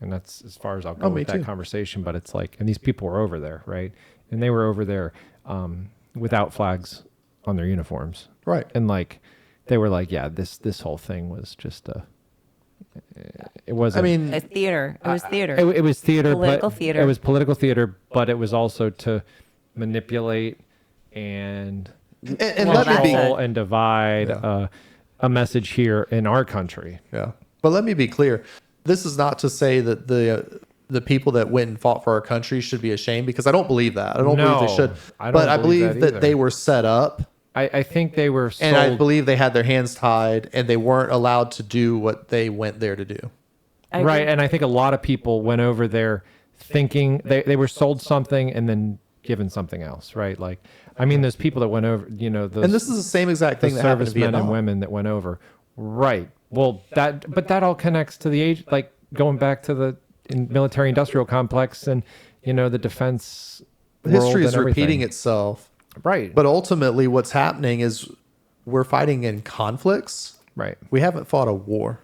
and that's as far as I'll go Oh, me with that too. conversation. But it's like, and these people were over there, right? And they were over there without flags on their uniforms, Right. and like they were like, yeah, this whole thing was just it wasn't. I mean, It's theater. It was theater. It was theater, Political but theater. It was political theater, but it was also to manipulate and and Well, let me that's be control and divide Yeah. a message here in our country. Yeah. But let me be clear. This is not to say that the people that went and fought for our country should be ashamed, because I don't believe that. I don't believe No, they should. I don't but I believe believe that that, either. they were set up, I think they were sold. and I believe they had their hands tied, and they weren't allowed to do what they went there to do. I right, agree. and I think a lot of people went over there thinking they were sold something and then given something else, right? Like, I mean, there's people that went over, those, And this is the same exact the thing that happened in servicemen Vietnam. and women that went over. Right. Well, that all connects to the age, like going back to the military industrial complex and, the defense world History is and everything. repeating itself. Right. But ultimately, what's happening is we're fighting in conflicts. Right. We haven't fought a war.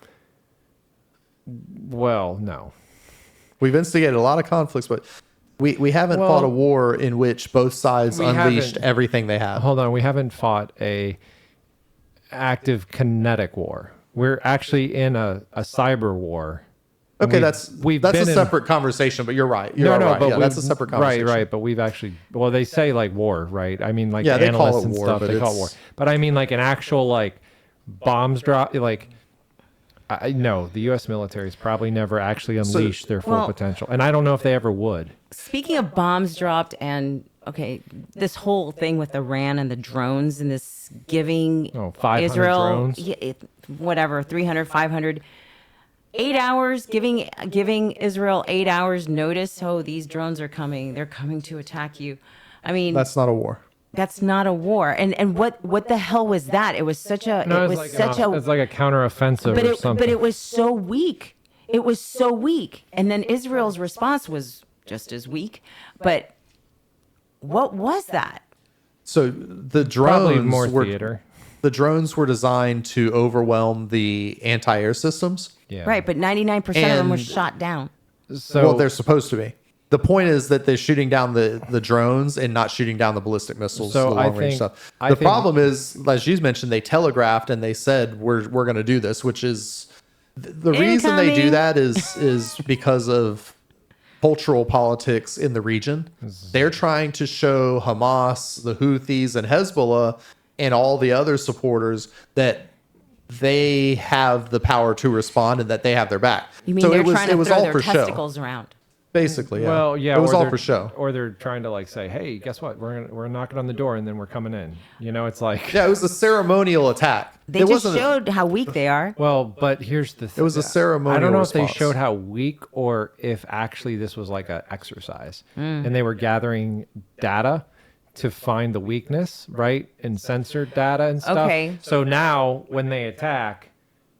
Well, no. We've instigated a lot of conflicts, but we haven't fought a war in which both sides we unleashed haven't- everything they have. Hold on. We haven't fought a active kinetic war. We're actually in a cyber war. Okay, We've that's been a in- separate conversation, but you're right. You're right. but Yeah, that's a we've- separate conversation. Right. But we've actually, well, they say like war, right? I mean, like Yeah, they call analysts it and war, stuff, but they call it war. it's- But I mean, like an actual like bombs drop, like. No, the U.S. military has probably never actually unleashed their full Well- potential, and I don't know if they ever would. Speaking of bombs dropped and this whole thing with Iran and the drones and this giving 500 Israel drones? whatever 300 500 8 hours giving Israel 8 hours notice. Oh, these drones are coming. They're coming to attack you. I mean, That's not a war. that's not a war. And what the hell was that? It was such a No, it was such a it's like a counteroffensive but or it something. but it was so weak. It was so weak. And then Israel's response was just as weak. But what was that? So the Probably drones more were theater. the drones were designed to overwhelm the anti-air systems. Yeah. Right, but 99% of them were And- shot down. So Well, they're supposed to be. The point is that they're shooting down the drones and not shooting down the ballistic missiles, So the I long range think- stuff. I The think- problem is, as you mentioned, they telegraphed and they said we're going to do this, which is the reason they do Incoming. that is because of cultural politics in the region. They're trying to show Hamas, the Houthis, and Hezbollah, and all the other supporters that they have the power to respond and that they have their back. You mean so they're it was trying to it was throw all their for show, testicles around? basically. Yeah. Well, yeah, it was or all they're- for show. or they're trying to like say, "Hey, guess what? We're knocking on the door and then we're coming in." It's like, Yeah, it was a ceremonial attack. They it just wasn't. showed how weak they are. well, but here's the thing. was a ceremonial I don't know response. if they showed how weak or if actually this was like an exercise, and they were gathering data to find the weakness, right, and sensor data and stuff. Okay. So now when they attack,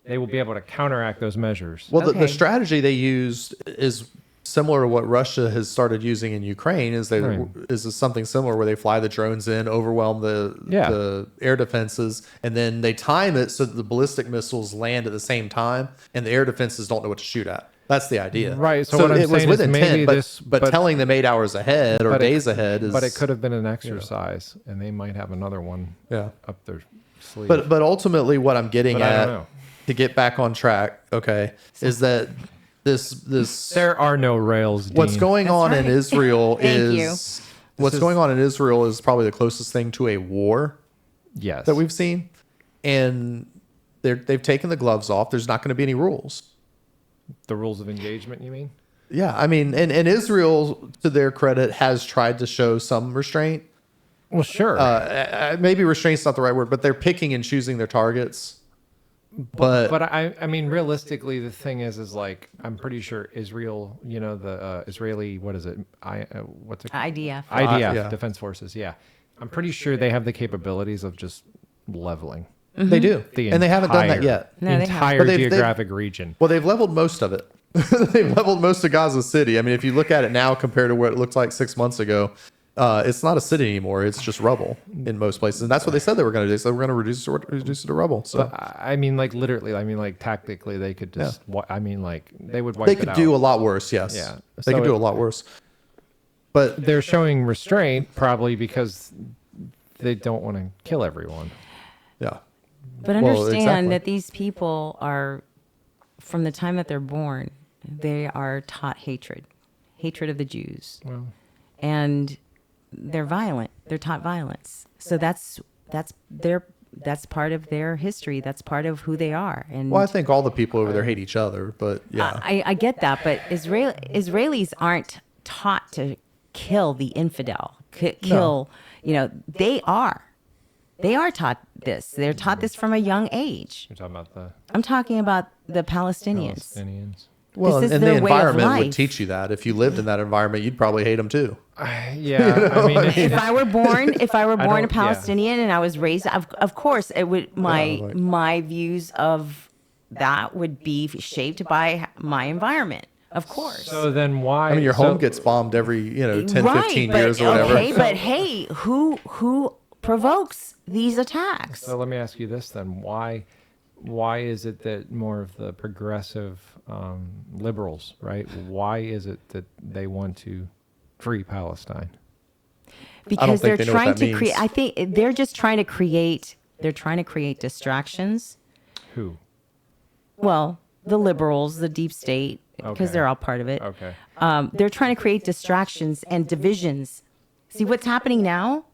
they will be able to counteract those measures. Well, the Okay. strategy they used is similar to what Russia has started using in Ukraine. Right. Is something similar where they fly the drones in, overwhelm Yeah. the air defenses, and then they time it so that the ballistic missiles land at the same time, and the air defenses don't know what to shoot at. That's the idea. Right, so what I'm it was saying with is intent, maybe but, this- but but- telling them 8 hours ahead or But it- days ahead is. But it could have been an exercise, and they might have another one Yeah. up their sleeve. But ultimately, what I'm getting But I at don't know. to get back on track, okay, is that this there are no rails. what's Dean. going on in right. Israel Thank you. is what's is- going on in Israel is probably the closest thing to a war Yes. that we've seen, and they've taken the gloves off. There's not going to be any rules. The rules of engagement, you mean? Yeah, I mean, and Israel, to their credit, has tried to show some restraint. Well, sure. Maybe restraint's not the right word, but they're picking and choosing their targets. But I mean, realistically, the thing is like, I'm pretty sure Israel, the Israeli, what is it? What's it? IDF. IDF, yeah. Defense Forces. Yeah. I'm pretty sure they have the capabilities of just leveling they do, the and they haven't done that entire- yet. No, they haven't. entire But they've- geographic region. Well, they've leveled most of it. They've leveled most of Gaza City. I mean, if you look at it now compared to what it looked like 6 months ago, it's not a city anymore. It's just rubble in most places, and that's what they said they were going to do. So we're going to reduce it to rubble. So I mean, like literally, I mean, like tactically, they could just, I mean, like they would wipe they it could out. do a lot worse. Yes, Yeah. they So could do it- a lot worse. But They're showing restraint probably because they don't want to kill everyone. yeah, But Well, understand exactly. that these people are, from the time that they're born, they are taught hatred of the Jews. Well, And they're violent. They're taught violence. So that's part of their history. That's part of who they are. And well, I think all the people over there hate each other. But yeah, I get that, but Israelis aren't taught to kill the infidel. Kill, they are taught this. They're taught this from a young age. you're talking about the I'm talking about the Palestinians. Palestinians. well, this is and the their way of environment would life. teach you that. If you lived in that environment, you'd probably hate them too. Yeah, I mean, If I were born a don't- yeah. Palestinian and I was raised, of course, it would my views of that would be shaped by my environment. Of course. So then why? I mean, your home so- gets bombed every 10, right, 15 but, years or whatever. Okay, but hey, who provokes these attacks? So let me ask you this then: why is it that more of the progressive liberals, right? Why is it that they want to free Palestine? Because think they're they know what trying that to create. means. I think they're just trying to create. They're trying to create distractions. Who? Well, the liberals, the deep state, because Okay. they're all part of it. Okay. They're trying to create distractions and divisions. See what's happening now?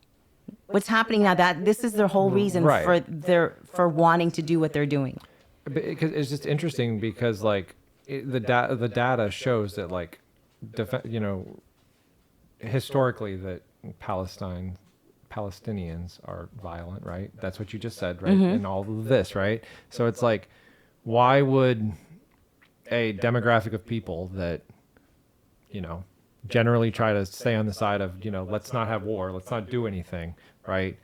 What's happening now? That this is their whole reason Right. for wanting to do what they're doing. Because it's just interesting because like the data shows that like historically that Palestinians are violent, right? That's what you just said, right? And all of this, right? So it's like, why would a demographic of people that generally try to stay on the side of let's not have war, let's not do anything, right?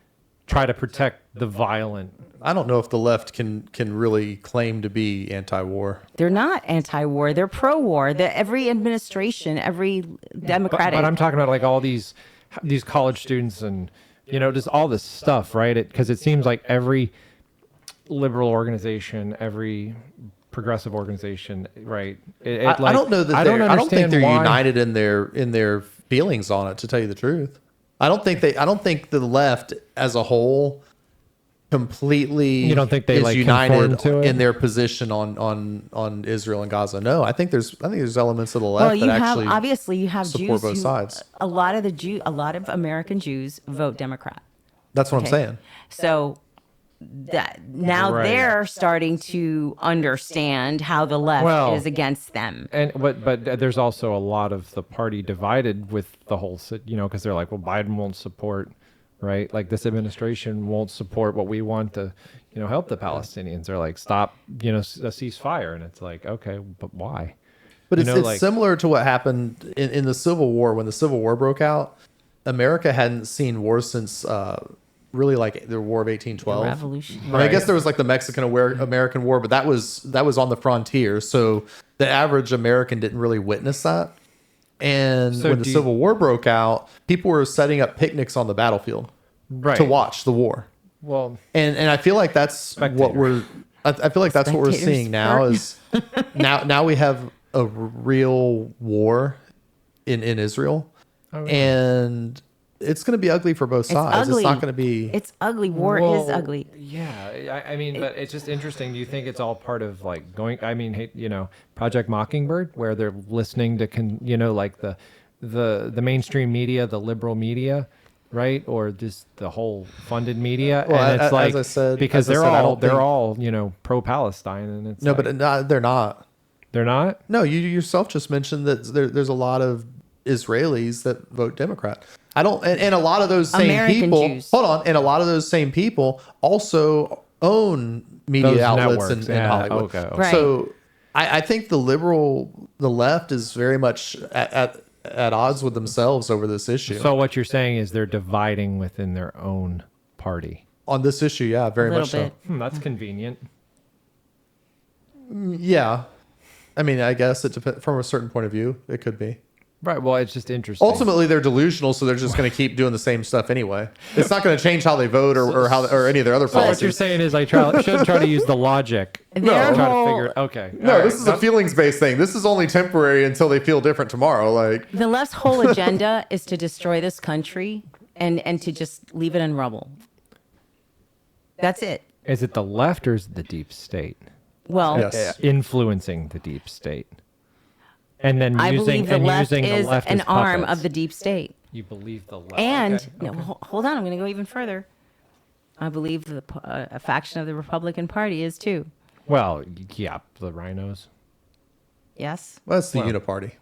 Try to protect the violent. I don't know if the left can really claim to be anti-war. They're not anti-war. They're pro-war. Every administration, every Democratic. But I'm talking about like all these college students and just all this stuff, right? Because it seems like every liberal organization, every progressive organization, right? I don't know that I don't I don't think understand they're why- united in their feelings on it. To tell you the truth, I don't think the left as a whole completely. You don't think they, is like, united conform to it? in their position on Israel and Gaza? No, I think there's elements of the left well, you that have actually obviously you have support Jews both who, sides. a lot of American Jews vote Democrat. That's what I'm Okay. saying. So that now Right. they're starting to understand how the left Well, is against them. And but there's also a lot of the party divided with the whole, because they're like, well, Biden won't support, right? Like this administration won't support what we want to, help the Palestinians. They're like, stop, a ceasefire, and it's like, okay, but why? But it's like- similar to what happened in the Civil War. When the Civil War broke out, America hadn't seen war since really like the War of 1812. Revolution. I mean, I guess there was like the Mexican-American War, but that was on the frontier. So the average American didn't really witness that. And So when the do you- Civil War broke out, people were setting up picnics on the battlefield Right. to watch the war. Well, And I feel like that's what Spectator. I feel like that's what we're Spectator seeing now sport. is now we have a real war in Israel, Oh, and it's going to be ugly for both It's sides. ugly. It's not going to be. It's ugly. War is well, ugly. Yeah, I mean, but it's just interesting. Do you think it's all part of like going? I mean, Project Mockingbird, where they're listening to like the mainstream media, the liberal media, right, or just the whole funded media, Well, and it's as like I said- because as I they're said, I all don't think- all pro Palestine, and it's no, like, but they're not. they're not. No, you yourself just mentioned that there's a lot of Israelis that vote Democrat. I don't, and a lot of those same American people. Jews. Hold on, and a lot of those same people also own media Those outlets networks, in yeah, Hollywood. okay. Right. So I think the left is very much at odds with themselves over this issue. So what you're saying is they're dividing within their own party. On this issue, yeah, very A much little bit. That's convenient. so. Yeah, I mean, I guess it depends from a certain point of view. It could be. Right. Well, it's just interesting. Ultimately, they're delusional, so they're just going to keep doing the same stuff anyway. It's not going to change how they vote or any of their other So what you're policies. saying is I should try to use the logic. Their Try to whole- figure. Okay. No, all this right. is a feelings-based thing. This is only temporary until they feel different tomorrow. Like, The left's whole agenda is to destroy this country and to just leave it in rubble. That's it. Is it the left or is it the deep state Well, Yes. influencing the deep state? And then I using believe the and left using is the left an as arm puppets. of the deep state. You believe the left. And Okay, no, okay. hold on, I'm going to go even further. I believe a faction of the Republican Party is too. Well, yeah, the rhinos. Yes. well, that's the uniparty.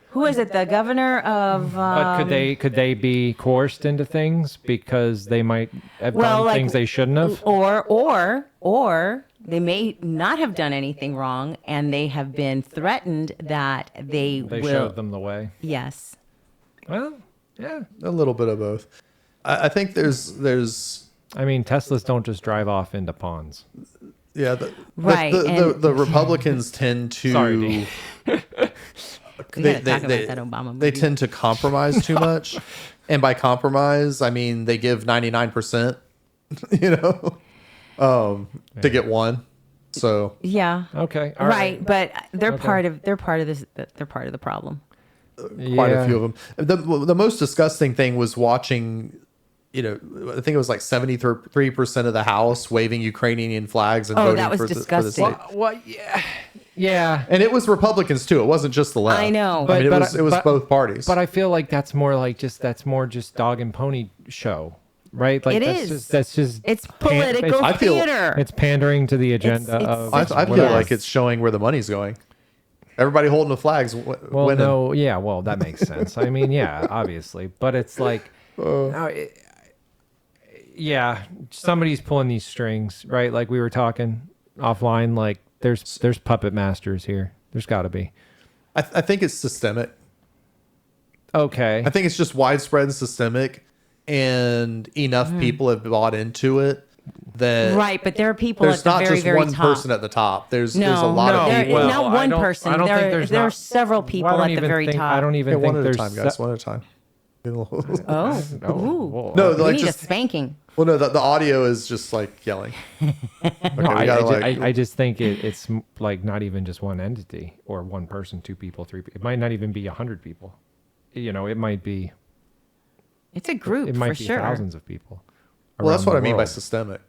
Who is it? The governor of. But could they be coerced into things because they might have done things they shouldn't have? Or they may not have done anything wrong, and they have been threatened that they They will. showed them the way. Yes. Well, yeah. A little bit of both. I think there's I mean, Teslas don't just drive off into ponds. Yeah, Right, the Republicans tend to Sorry, Dave. We gotta talk about that Obama movie. they tend to compromise too much, and by compromise I mean they give 99%, you know, to get one. So Yeah. Okay. All Right, but they're Okay. part of this. They're part of the problem. quite a few of them. The most disgusting thing was watching. You know, I think it was like 73% of the House waving Ukrainian flags and Oh, voting that was for the disgusting. state. What? Yeah. Yeah. And it was Republicans too. It wasn't just the left. I know. I mean, But- it was but- both parties. But I feel like that's more just dog and pony show, right? Like It that's is. That's just It's political I feel- theater. It's pandering to the agenda It's- of. I feel Yes. like it's showing where the money's going. Everybody holding the flags. Well, winning. no, yeah, well, that makes sense. I mean, yeah, obviously, but it's like, no, yeah, somebody's pulling these strings, right? Like we were talking offline. Like there's puppet masters here. There's got to be. I think it's systemic. Okay. I think it's just widespread and systemic, and enough people have bought into it that Right, but there are people there's at the not very, just very one top. person at the top. There's a No, lot no, of there- people. well, not one person. I don't think There there's are not- several Well, people I don't at the even very think- top. I don't even Okay, think one at a there's. time, guys. One at a time. Oh, whoa. No, we like need just a spanking. well, no, the audio is just like yelling. Okay, No, we gotta, like, I just think it's like not even just one entity or one person, two people, three people. It might not even be 100 people. You know, it might be. It's a group It might for be sure. thousands of people. well, that's around what I the mean by world. systemic.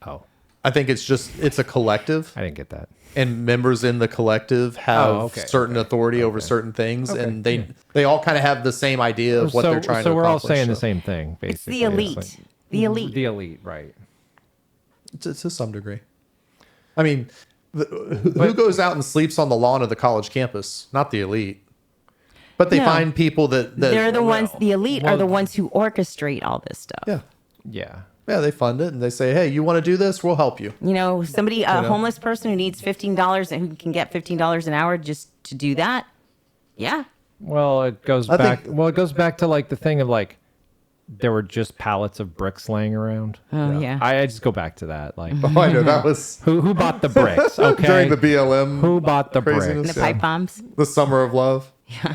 Oh, I think it's a collective, I didn't get that. and members in the collective have okay, certain authority over certain things, Okay, and they all kind of have the same idea of what they're trying to So we're all accomplish. saying the So same thing, It's basically. the elite. like- The elite. The elite, right? to some degree. I mean, who goes out and sleeps on the lawn of the college campus? Not the elite, but they No. find people that They're the ones. The elite are well- the ones who orchestrate all this stuff. yeah. Yeah. Yeah, they fund it and they say, "Hey, you want to do this? We'll help you." You know, somebody, a know. homeless person who needs $15 and who can get $15 an hour just to do that. Yeah. Well, it goes I back. think- Well, it goes back to like the thing of like there were just pallets of bricks laying around. Oh yeah. I just go back to that. Like Oh, I know that was who bought the bricks? Okay. during the BLM. Who bought the craziness. And bricks? the pipe bombs. The Summer of Love. Yeah.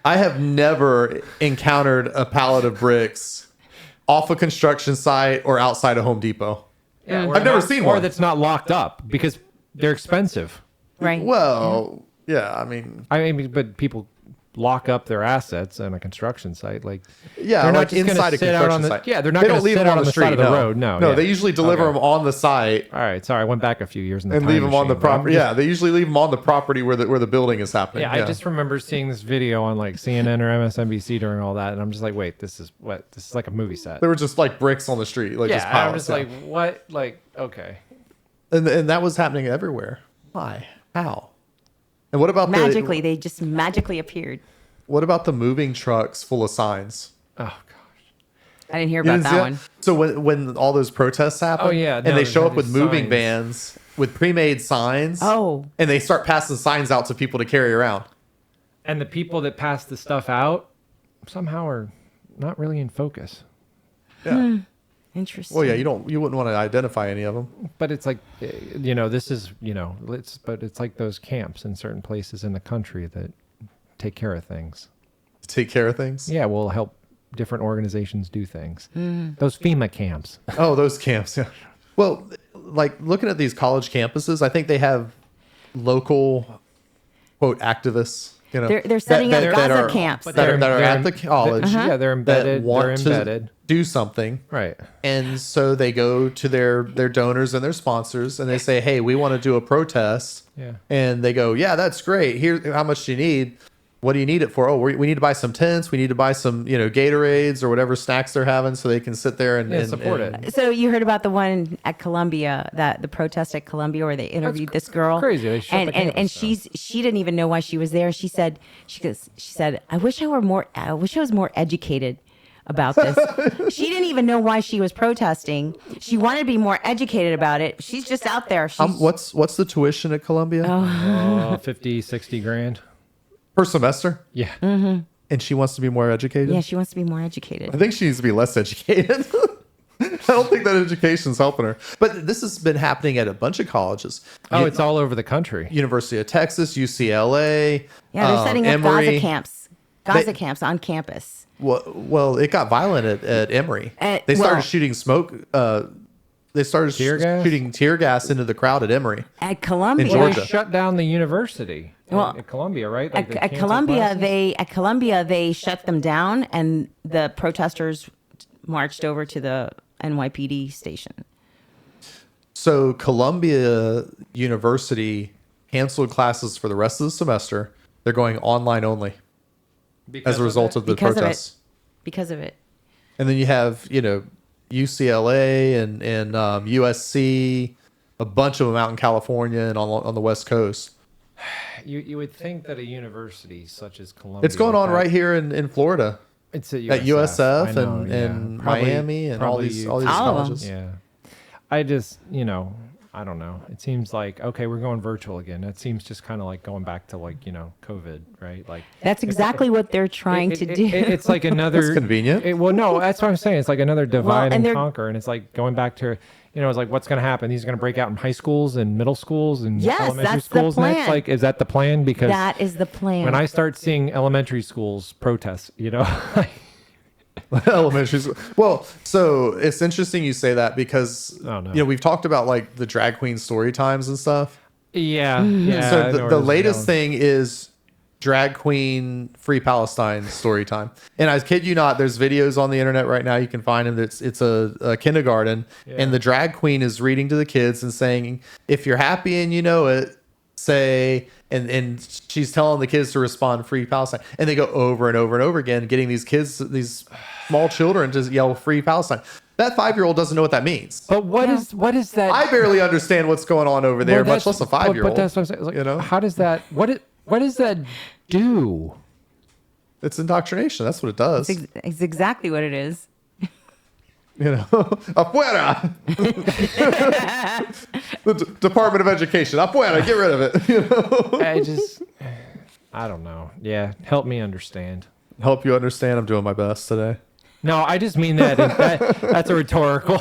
I have never encountered a pallet of bricks off a construction site or outside a Home Depot. Yeah, or I've never not- seen or one. that's not locked up because they're expensive. Right. Well, yeah, I mean, I mean, but people lock up their assets on a construction site. Like, yeah, they're not like just gonna inside a sit out construction on the- site. yeah, they're not They gonna don't leave sit them out on on the the street. side of the no. road. No, no, yeah. they usually deliver Okay. them on the site all right, sorry, I went back a few years in the and time leave them on the machine, but I'm property. just- Yeah, they usually leave them on the property where the building is happening. Yeah, I just remember seeing this video on like CNN or MSNBC during all that, and I'm just like, wait, this is like a movie set. there were just like bricks on the street, like Yeah, just and I'm piles. just like, what? Like, okay. and that was happening everywhere. Why? How? And what about Magically, they just magically appeared. what about the moving trucks full of signs? Oh gosh. I didn't hear You about didn't see that that? one. So when all those protests happen, Oh, yeah, and no, they they show have up with these moving signs. vans with pre-made signs, Oh. and they start passing signs out to people to carry around. And the people that pass the stuff out somehow are not really in focus. Yeah. Interesting. Well, yeah, you wouldn't want to identify any of them. But it's like, this is, but it's like those camps in certain places in the country that take care of things. To take care of things. Yeah, we'll help different organizations do things. Those FEMA camps. Oh, those camps. Yeah. Well, like looking at these college campuses, I think they have local quote activists. You know, They're setting up Gaza camps. But that are they're- at the college. Yeah, they're embedded. That want They're to embedded. do something. Right. And so they go to their donors and their sponsors and they say, "Hey, we want to do a protest." Yeah. And they go, "Yeah, that's great. Here, how much do you need? What do you need it for? Oh, we need to buy some tents. We need to buy some, Gatorades or whatever snacks they're having, so they can sit there and, Yeah, support it. So you heard about the one at Columbia, that the protest at Columbia where they interviewed this girl. crazy. They shut and the and campus down. she didn't even know why she was there. She said, I wish I was more educated about this. She didn't even know why she was protesting. She wanted to be more educated about it. She's just out there. She's, What's the tuition at Columbia Oh, 50, 60 grand. per semester? Yeah. And she wants to be more educated. yeah, she wants to be more educated. I think she needs to be less educated. don't think that education's helping her. But this has been happening at a bunch of colleges. Oh, it's all over the country. University of Texas, UCLA. Yeah, they're setting up Emory. Gaza camps. Gaza They- camps on campus. Well, it got violent at Emory. They started well- shooting smoke. They started Tear gas? shooting tear gas into the crowd at Emory. At Columbia, In Well, they Georgia. shut down the university Well, at Columbia, right? Like they at canceled Columbia, classes? they shut them down, and the protesters marched over to the NYPD station. So Columbia University canceled classes for the rest of the semester. They're going online only Because as a result of the Because of it. protests. Because of it. And then you have, UCLA and USC, a bunch of them out in California and on the West Coast. You would think that a university such as Columbia. It's going with on that- right here in Florida It's at at USF I know, and yeah. Probably- Miami and all probably these you- All of them. colleges. Yeah. I just, I don't know. It seems like, okay, we're going virtual again. It seems just kind of like going back to COVID, right? Like That's exactly what they're trying to do. It's like another. That's convenient. Well, no, that's what I'm saying. It's like another divide and and they're- conquer, and it's like going back to, it's like what's going to happen? These are going to break out in high schools and middle schools and Yes, elementary that's the schools next. plan. Like, is that the plan? Because That is the plan. when I start seeing elementary schools protests, Elementary school. Well, so it's interesting you say that because Oh, no. we've talked about like the drag queen story times and stuff. yeah, Mm-hmm. yeah. I So know the where this is latest going. thing is drag queen free Palestine story time. And I kid you not, there's videos on the internet right now. You can find them. It's a kindergarten, and the drag queen is reading to the kids and saying, "If you're happy and you know it, say." And she's telling the kids to respond free Palestine, and they go over and over and over again, getting these small children to yell free Palestine. That 5-year-old doesn't know what that means. But what is that? I barely understand what's going on over there, Well, much less a that's- 5-year-old. But that's what I'm saying. It's like, how does that? What does that do? It's indoctrination. That's what it does. It's exactly what it is. Afuera. The Department of Education. Afuera. Get rid of it. I don't know. Yeah, help me understand. Help you understand. I'm doing my best today. No, I just mean that's a rhetorical.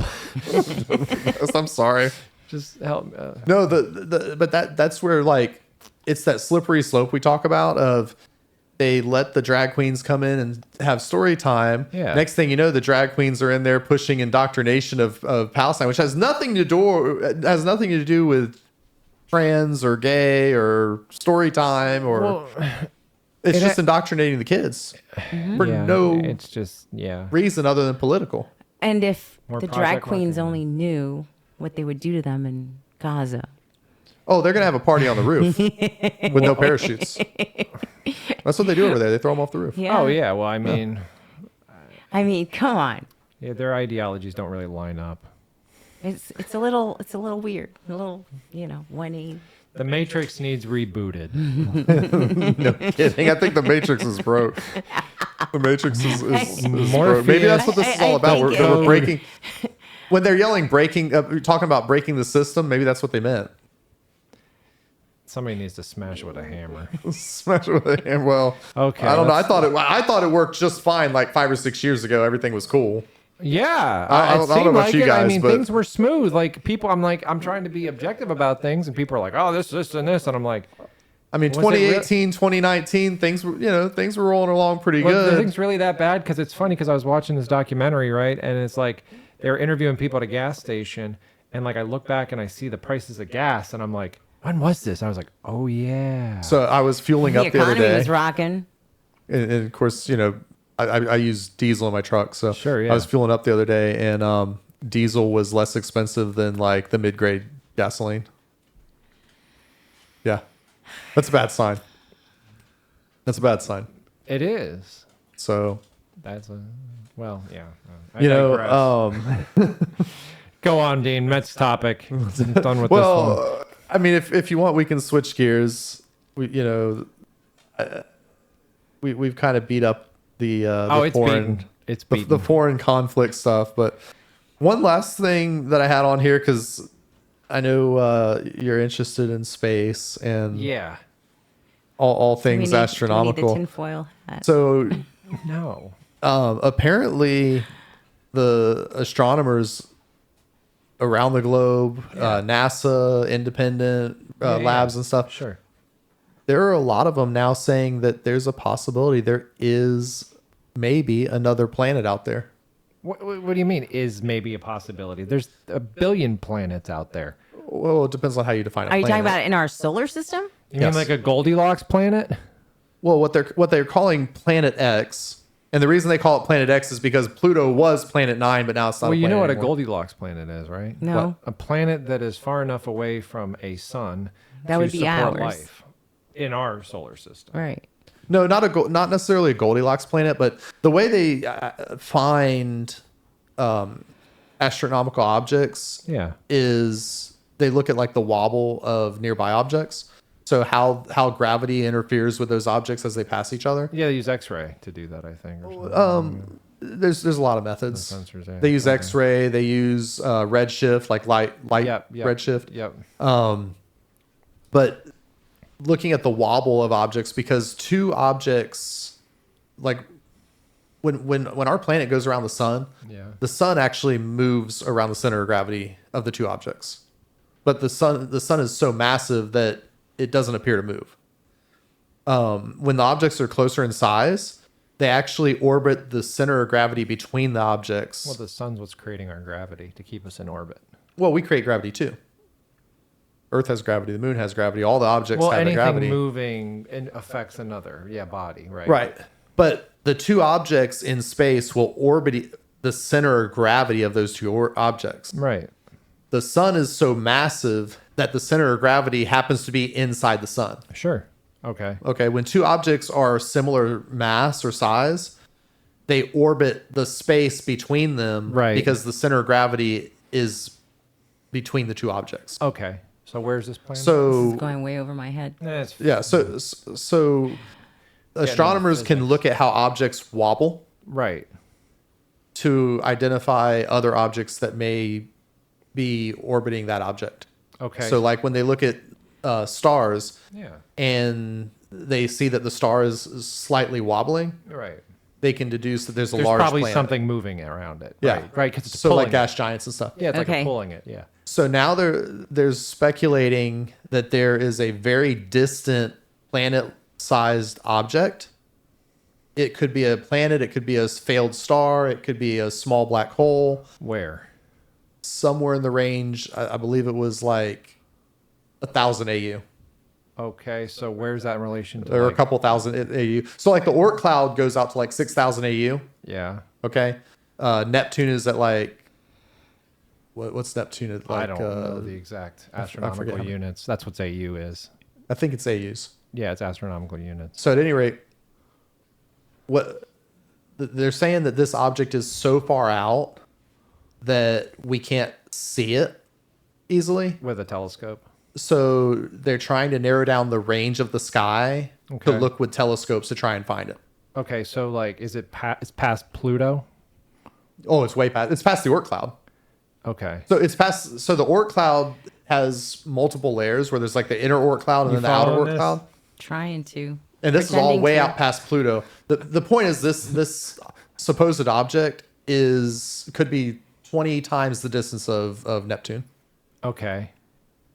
I'm sorry. Just help. No, but that's where like it's that slippery slope we talk about of they let the drag queens come in and have story time. Yeah. Next thing you know, the drag queens are in there pushing indoctrination of Palestine, which has nothing to do with trans or gay or story time or it's it just ha- indoctrinating the kids for yeah, no it's just reason other than political. And if More the drag project queens marketing. only knew what they would do to them in Gaza. Oh, they're gonna have a party on the roof with no parachutes. That's what they do over there. They throw them off the roof. Yeah. Oh yeah. Well, I mean, Come on. yeah, their ideologies don't really line up. It's a little weird. A little, 180. The Matrix needs rebooted. No kidding. I think the Matrix is broke. The Matrix is broke. Maybe that's what this is all I about. think We're it- breaking. When they're yelling breaking, talking about breaking the system, maybe that's what they meant. Somebody needs to smash it with a hammer. Smash it with a hammer. Well, Okay, I don't know. I let's- thought it worked just fine like 5 or 6 years ago. Everything was cool. Yeah, I it don't know seemed about like you it. I guys, mean, but- things were smooth. Like people, I'm trying to be objective about things, and people are like, "Oh, this, and this," and I'm like, I mean, Was it real- 2018, 2019, things were rolling along pretty "Well, the good. thing's really that bad?" Because it's funny because I was watching this documentary, right, and it's like they were interviewing people at a gas station, and like I look back and I see the prices of gas, and I'm like, "When was this?" I was like, "Oh yeah." So I was fueling The up the other economy day. was rocking. And of course, I use diesel in my truck, so Sure, yeah. I was fueling up the other day, and diesel was less expensive than like the mid-grade gasoline. Yeah, that's a bad sign. That's a bad sign. It is. So That's a well, yeah. I you digress. know, Go on, Dean. Mets topic. I'm done with this one. well, I mean, if you want, we can switch gears. We've kind of beat up the It's foreign beaten. It's the beaten. foreign conflict stuff. But one last thing that I had on here, because I know you're interested in space and Yeah. all We things need a astronomical. tinfoil hat. So No. apparently the astronomers around the globe, NASA, independent Yeah. labs and stuff. Sure. There are a lot of them now saying that there's a possibility there is maybe another planet out there. What do you mean? Is maybe a possibility? There's a billion planets out there. Well, it depends on how you define a Are you planet. talking about in our solar system? You Yes. mean like a Goldilocks planet? Well, what they're calling Planet X, and the reason they call it Planet X is because Pluto was Planet 9, but now it's not. Well, a you planet know what a anymore. Goldilocks planet is, right? No. What? A planet that is far enough away from a sun That to would be support ours. life in our solar system. Right. No, not necessarily a Goldilocks planet, but the way they find astronomical objects Yeah. is they look at like the wobble of nearby objects. So how gravity interferes with those objects as they pass each other. Yeah, they use X-ray to do that, I think. Or something. There's a lot of methods. The sensors, yeah. They use Okay. X-ray. They use redshift, like light Yep. redshift. Yep. But looking at the wobble of objects, because two objects, like when our planet goes around the sun, Yeah. the sun actually moves around the center of gravity of the two objects. But the sun is so massive that it doesn't appear to move. When the objects are closer in size, they actually orbit the center of gravity between the objects. Well, the sun's what's creating our gravity to keep us in orbit. Well, we create gravity too. Earth has gravity. The moon has gravity. All the objects Well, have the anything gravity. moving affects another, body, right? Right. But the two objects in space will orbit the center of gravity of those two objects. Right. The sun is so massive that the center of gravity happens to be inside the sun. Sure. Okay. Okay. When two objects are similar mass or size, they orbit the space between them Right. because the center of gravity is between the two objects. Okay. So where's this planet? This So is going way over my head. It's yeah, so astronomers can look at how objects wobble right. to identify other objects that may be orbiting that object. Okay. So like when they look at stars Yeah. and they see that the star is slightly wobbling, Right. they can deduce that there's a There's large probably planet. something moving around it. Yeah. Right. Right. Because it's So pulling like gas giants and stuff. it. Yeah. It's Okay. like pulling it. Yeah. So now there's speculating that there is a very distant planet-sized object. It could be a planet, it could be a failed star, it could be a small black hole, Where? somewhere in the range. I believe it was like 1,000 AU Okay. So where's that in relation to? or a like- couple thousand AU. So like the Oort cloud goes out to like 6,000 AU. Yeah. Okay, Neptune is at like what's Neptune at like? I don't know the exact astronomical how- units. That's what AU is. I think it's AUs. Yeah, it's astronomical units. So at any rate, they're saying that this object is so far out that we can't see it easily. With a telescope. So they're trying to narrow down the range of the sky Okay. to look with telescopes to try and find it. Okay, so like, is it it's past Pluto? Oh, it's way past. It's past the Oort cloud. Okay. So it's past. So the Oort cloud has multiple layers where there's like the inner Oort cloud and You then the outer following Oort this? cloud. Trying to. And this is all Pretending way to. out past Pluto. The point is this supposed object could be 20 times the distance of Neptune. Okay.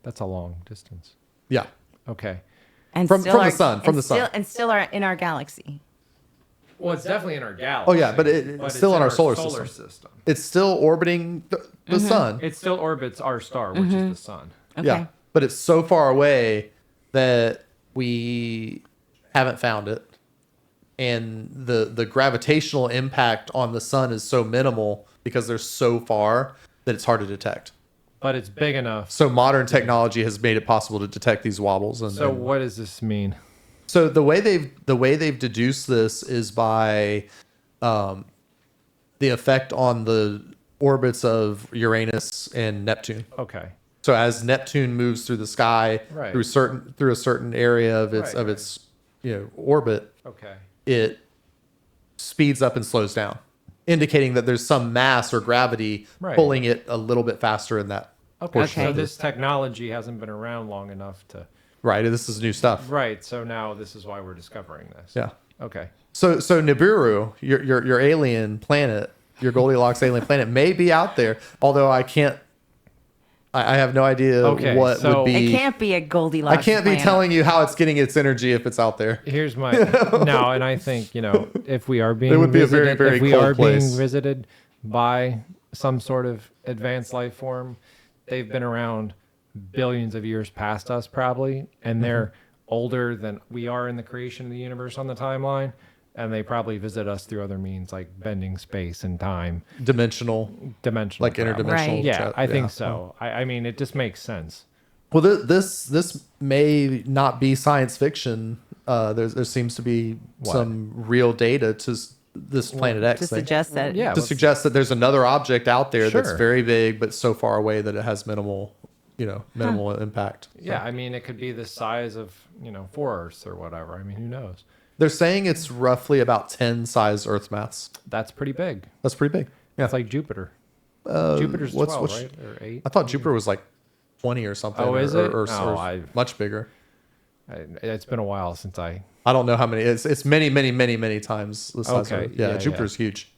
That's a long distance. Yeah. Okay. And From- still from the are- sun, from and the sun. still- And still are in our galaxy. Well, it's definitely in our galaxy. Oh yeah, but it's still in our solar system. It's still orbiting the sun. It still orbits our star, which is the sun. Okay. Yeah. But it's so far away that we haven't found it. And the gravitational impact on the sun is so minimal because they're so far that it's hard to detect. But it's big enough. So modern technology has made it possible to detect these wobbles. So what does this mean? So the way they've deduced this is by the effect on the orbits of Uranus and Neptune. Okay. So as Neptune moves through the sky Right. through a certain area of its Right, its orbit, Okay. it speeds up and slows down, indicating that there's some mass or gravity Right. pulling it a little bit faster in that Okay. portion. So of this technology hasn't been around long enough to. Right. This is new stuff. Right. So now this is why we're discovering this. Yeah. Okay. So Nibiru, your alien planet, your Goldilocks alien planet may be out there, although I can't I have no idea Okay, what so- would It be. can't be a Goldilocks. I can't be planet. telling you how it's getting its energy if it's out there. Here's my no, and I think if we are being would be a visited, very, very if we cold are place. being visited by some sort of advanced life form, they've been around billions of years past us probably, and they're older than we are in the creation of the universe on the timeline, and they probably visit us through other means like bending space and time, Dimensional, like like interdimensional. Right. Yeah, chat. I think so. I mean, it just makes sense. Well, this may not be science fiction. There seems to be some real data to this Planet X To thing. suggest that. Yeah. to suggest that there's another object out there that's Sure. very big but so far away that it has minimal impact. Yeah, I mean, it could be the size of 4 Earths or whatever. I mean, who knows? They're saying it's roughly about 10 size Earth mass. That's pretty big. That's pretty big. It's like Jupiter. Jupiter's 12, right? Or 8? I thought Jupiter was like 20 or something. Oh, is it? Or Oh, much bigger. It's been a while since I... I don't know how many. It's many, many, many, many times the size Okay, of Earth. Yeah, yeah, Jupiter's huge.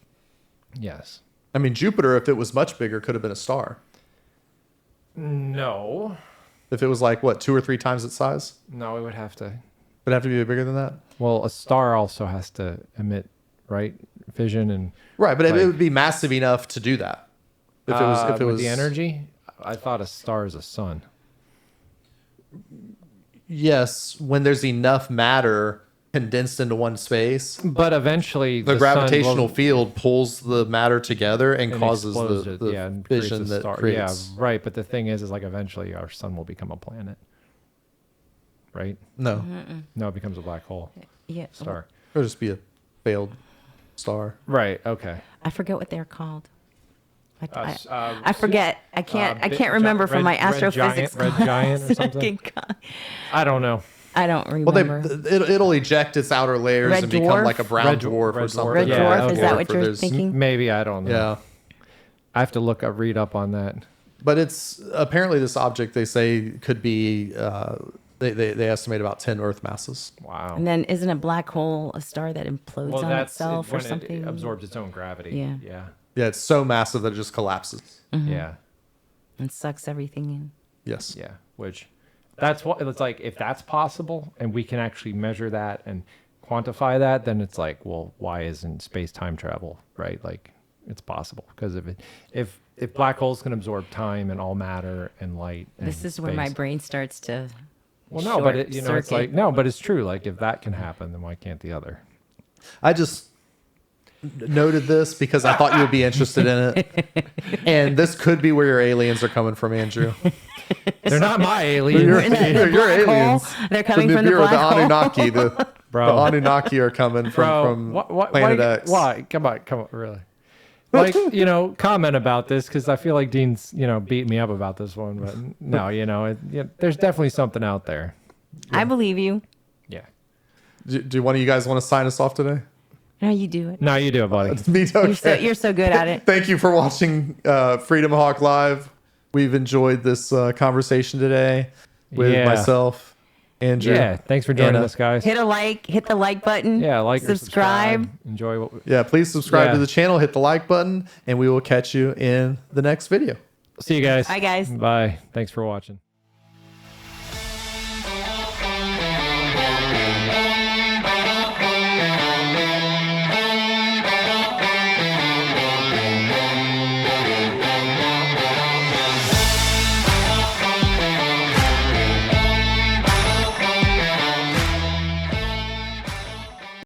Yes. I mean, Jupiter, if it was much bigger, could have been a star. No. If it was like, what, 2 or 3 times its size? No, it would have to... Would it have to be bigger than that? Well, a star also has to emit, right? Fission and... Right, but it Like- would be massive enough to do that. If it with was the energy, I thought a star is a sun. Yes, when there's enough matter condensed into one space, But eventually... the sun gravitational will- field pulls the matter together and and causes explodes the, it, the and creates fission a that star. creates. Yeah, right. But the thing is like eventually our sun will become a planet. Right? No, No, it becomes a black hole Yeah. star. it'll just be a failed star. Right. Okay. I forget what they're called. s- I forget. I can't big remember from my red astrophysics giant- red giant or class. something? I don't know. I don't Well, remember. it'll eject its outer layers Red and become dwarf? like a brown Red dwarf or dwarf. something. Red Yeah, dwarf, is okay. that what Or you're there's- thinking? Maybe I don't know. Yeah. I have to read up on that. But it's apparently this object they say could be they estimate about 10 Earth masses. Wow. And then isn't a black hole a star that implodes Well, on that's itself or when something? it absorbs its own gravity. Yeah. Yeah. Yeah, it's so massive that it just collapses. Yeah. And sucks everything in. Yes. Yeah. Which that's what it's like. If that's possible and we can actually measure that and quantify that, then it's like, well, why isn't space time travel, right? Like it's possible because if black holes can absorb time and all matter and light. And This is where my space- brain starts to. Well, no, but short it's like circuit. no, but it's true. Like if that can happen, then why can't the other? I just noted this because I thought you would be interested in it. And this could be where your aliens are coming from, Andrew. They're not my aliens. You're, In the you're black hole? aliens. They're coming from the Nibiru, black the hole. Anunnaki. The Bro. Anunnaki are coming from Planet X. Why? Come on, really? Like, comment about this because I feel like Dean's, beating me up about this one. But no, there's definitely something out there. I believe you. Yeah. Do one of you guys want to sign us off today? No, you do it. No, you do it, buddy. Me, okay. You're so good at it. Thank you for watching Freedom Hawk Live. We've enjoyed this conversation today with Yeah. myself, Andrew. Yeah. Thanks for joining Anna. us, guys. Hit the like button. Yeah, like or subscribe. Enjoy what. Yeah, please subscribe Yeah. to the channel, hit the like button, and we will catch you in the next video. See you guys. Bye, guys. Bye. Thanks for watching.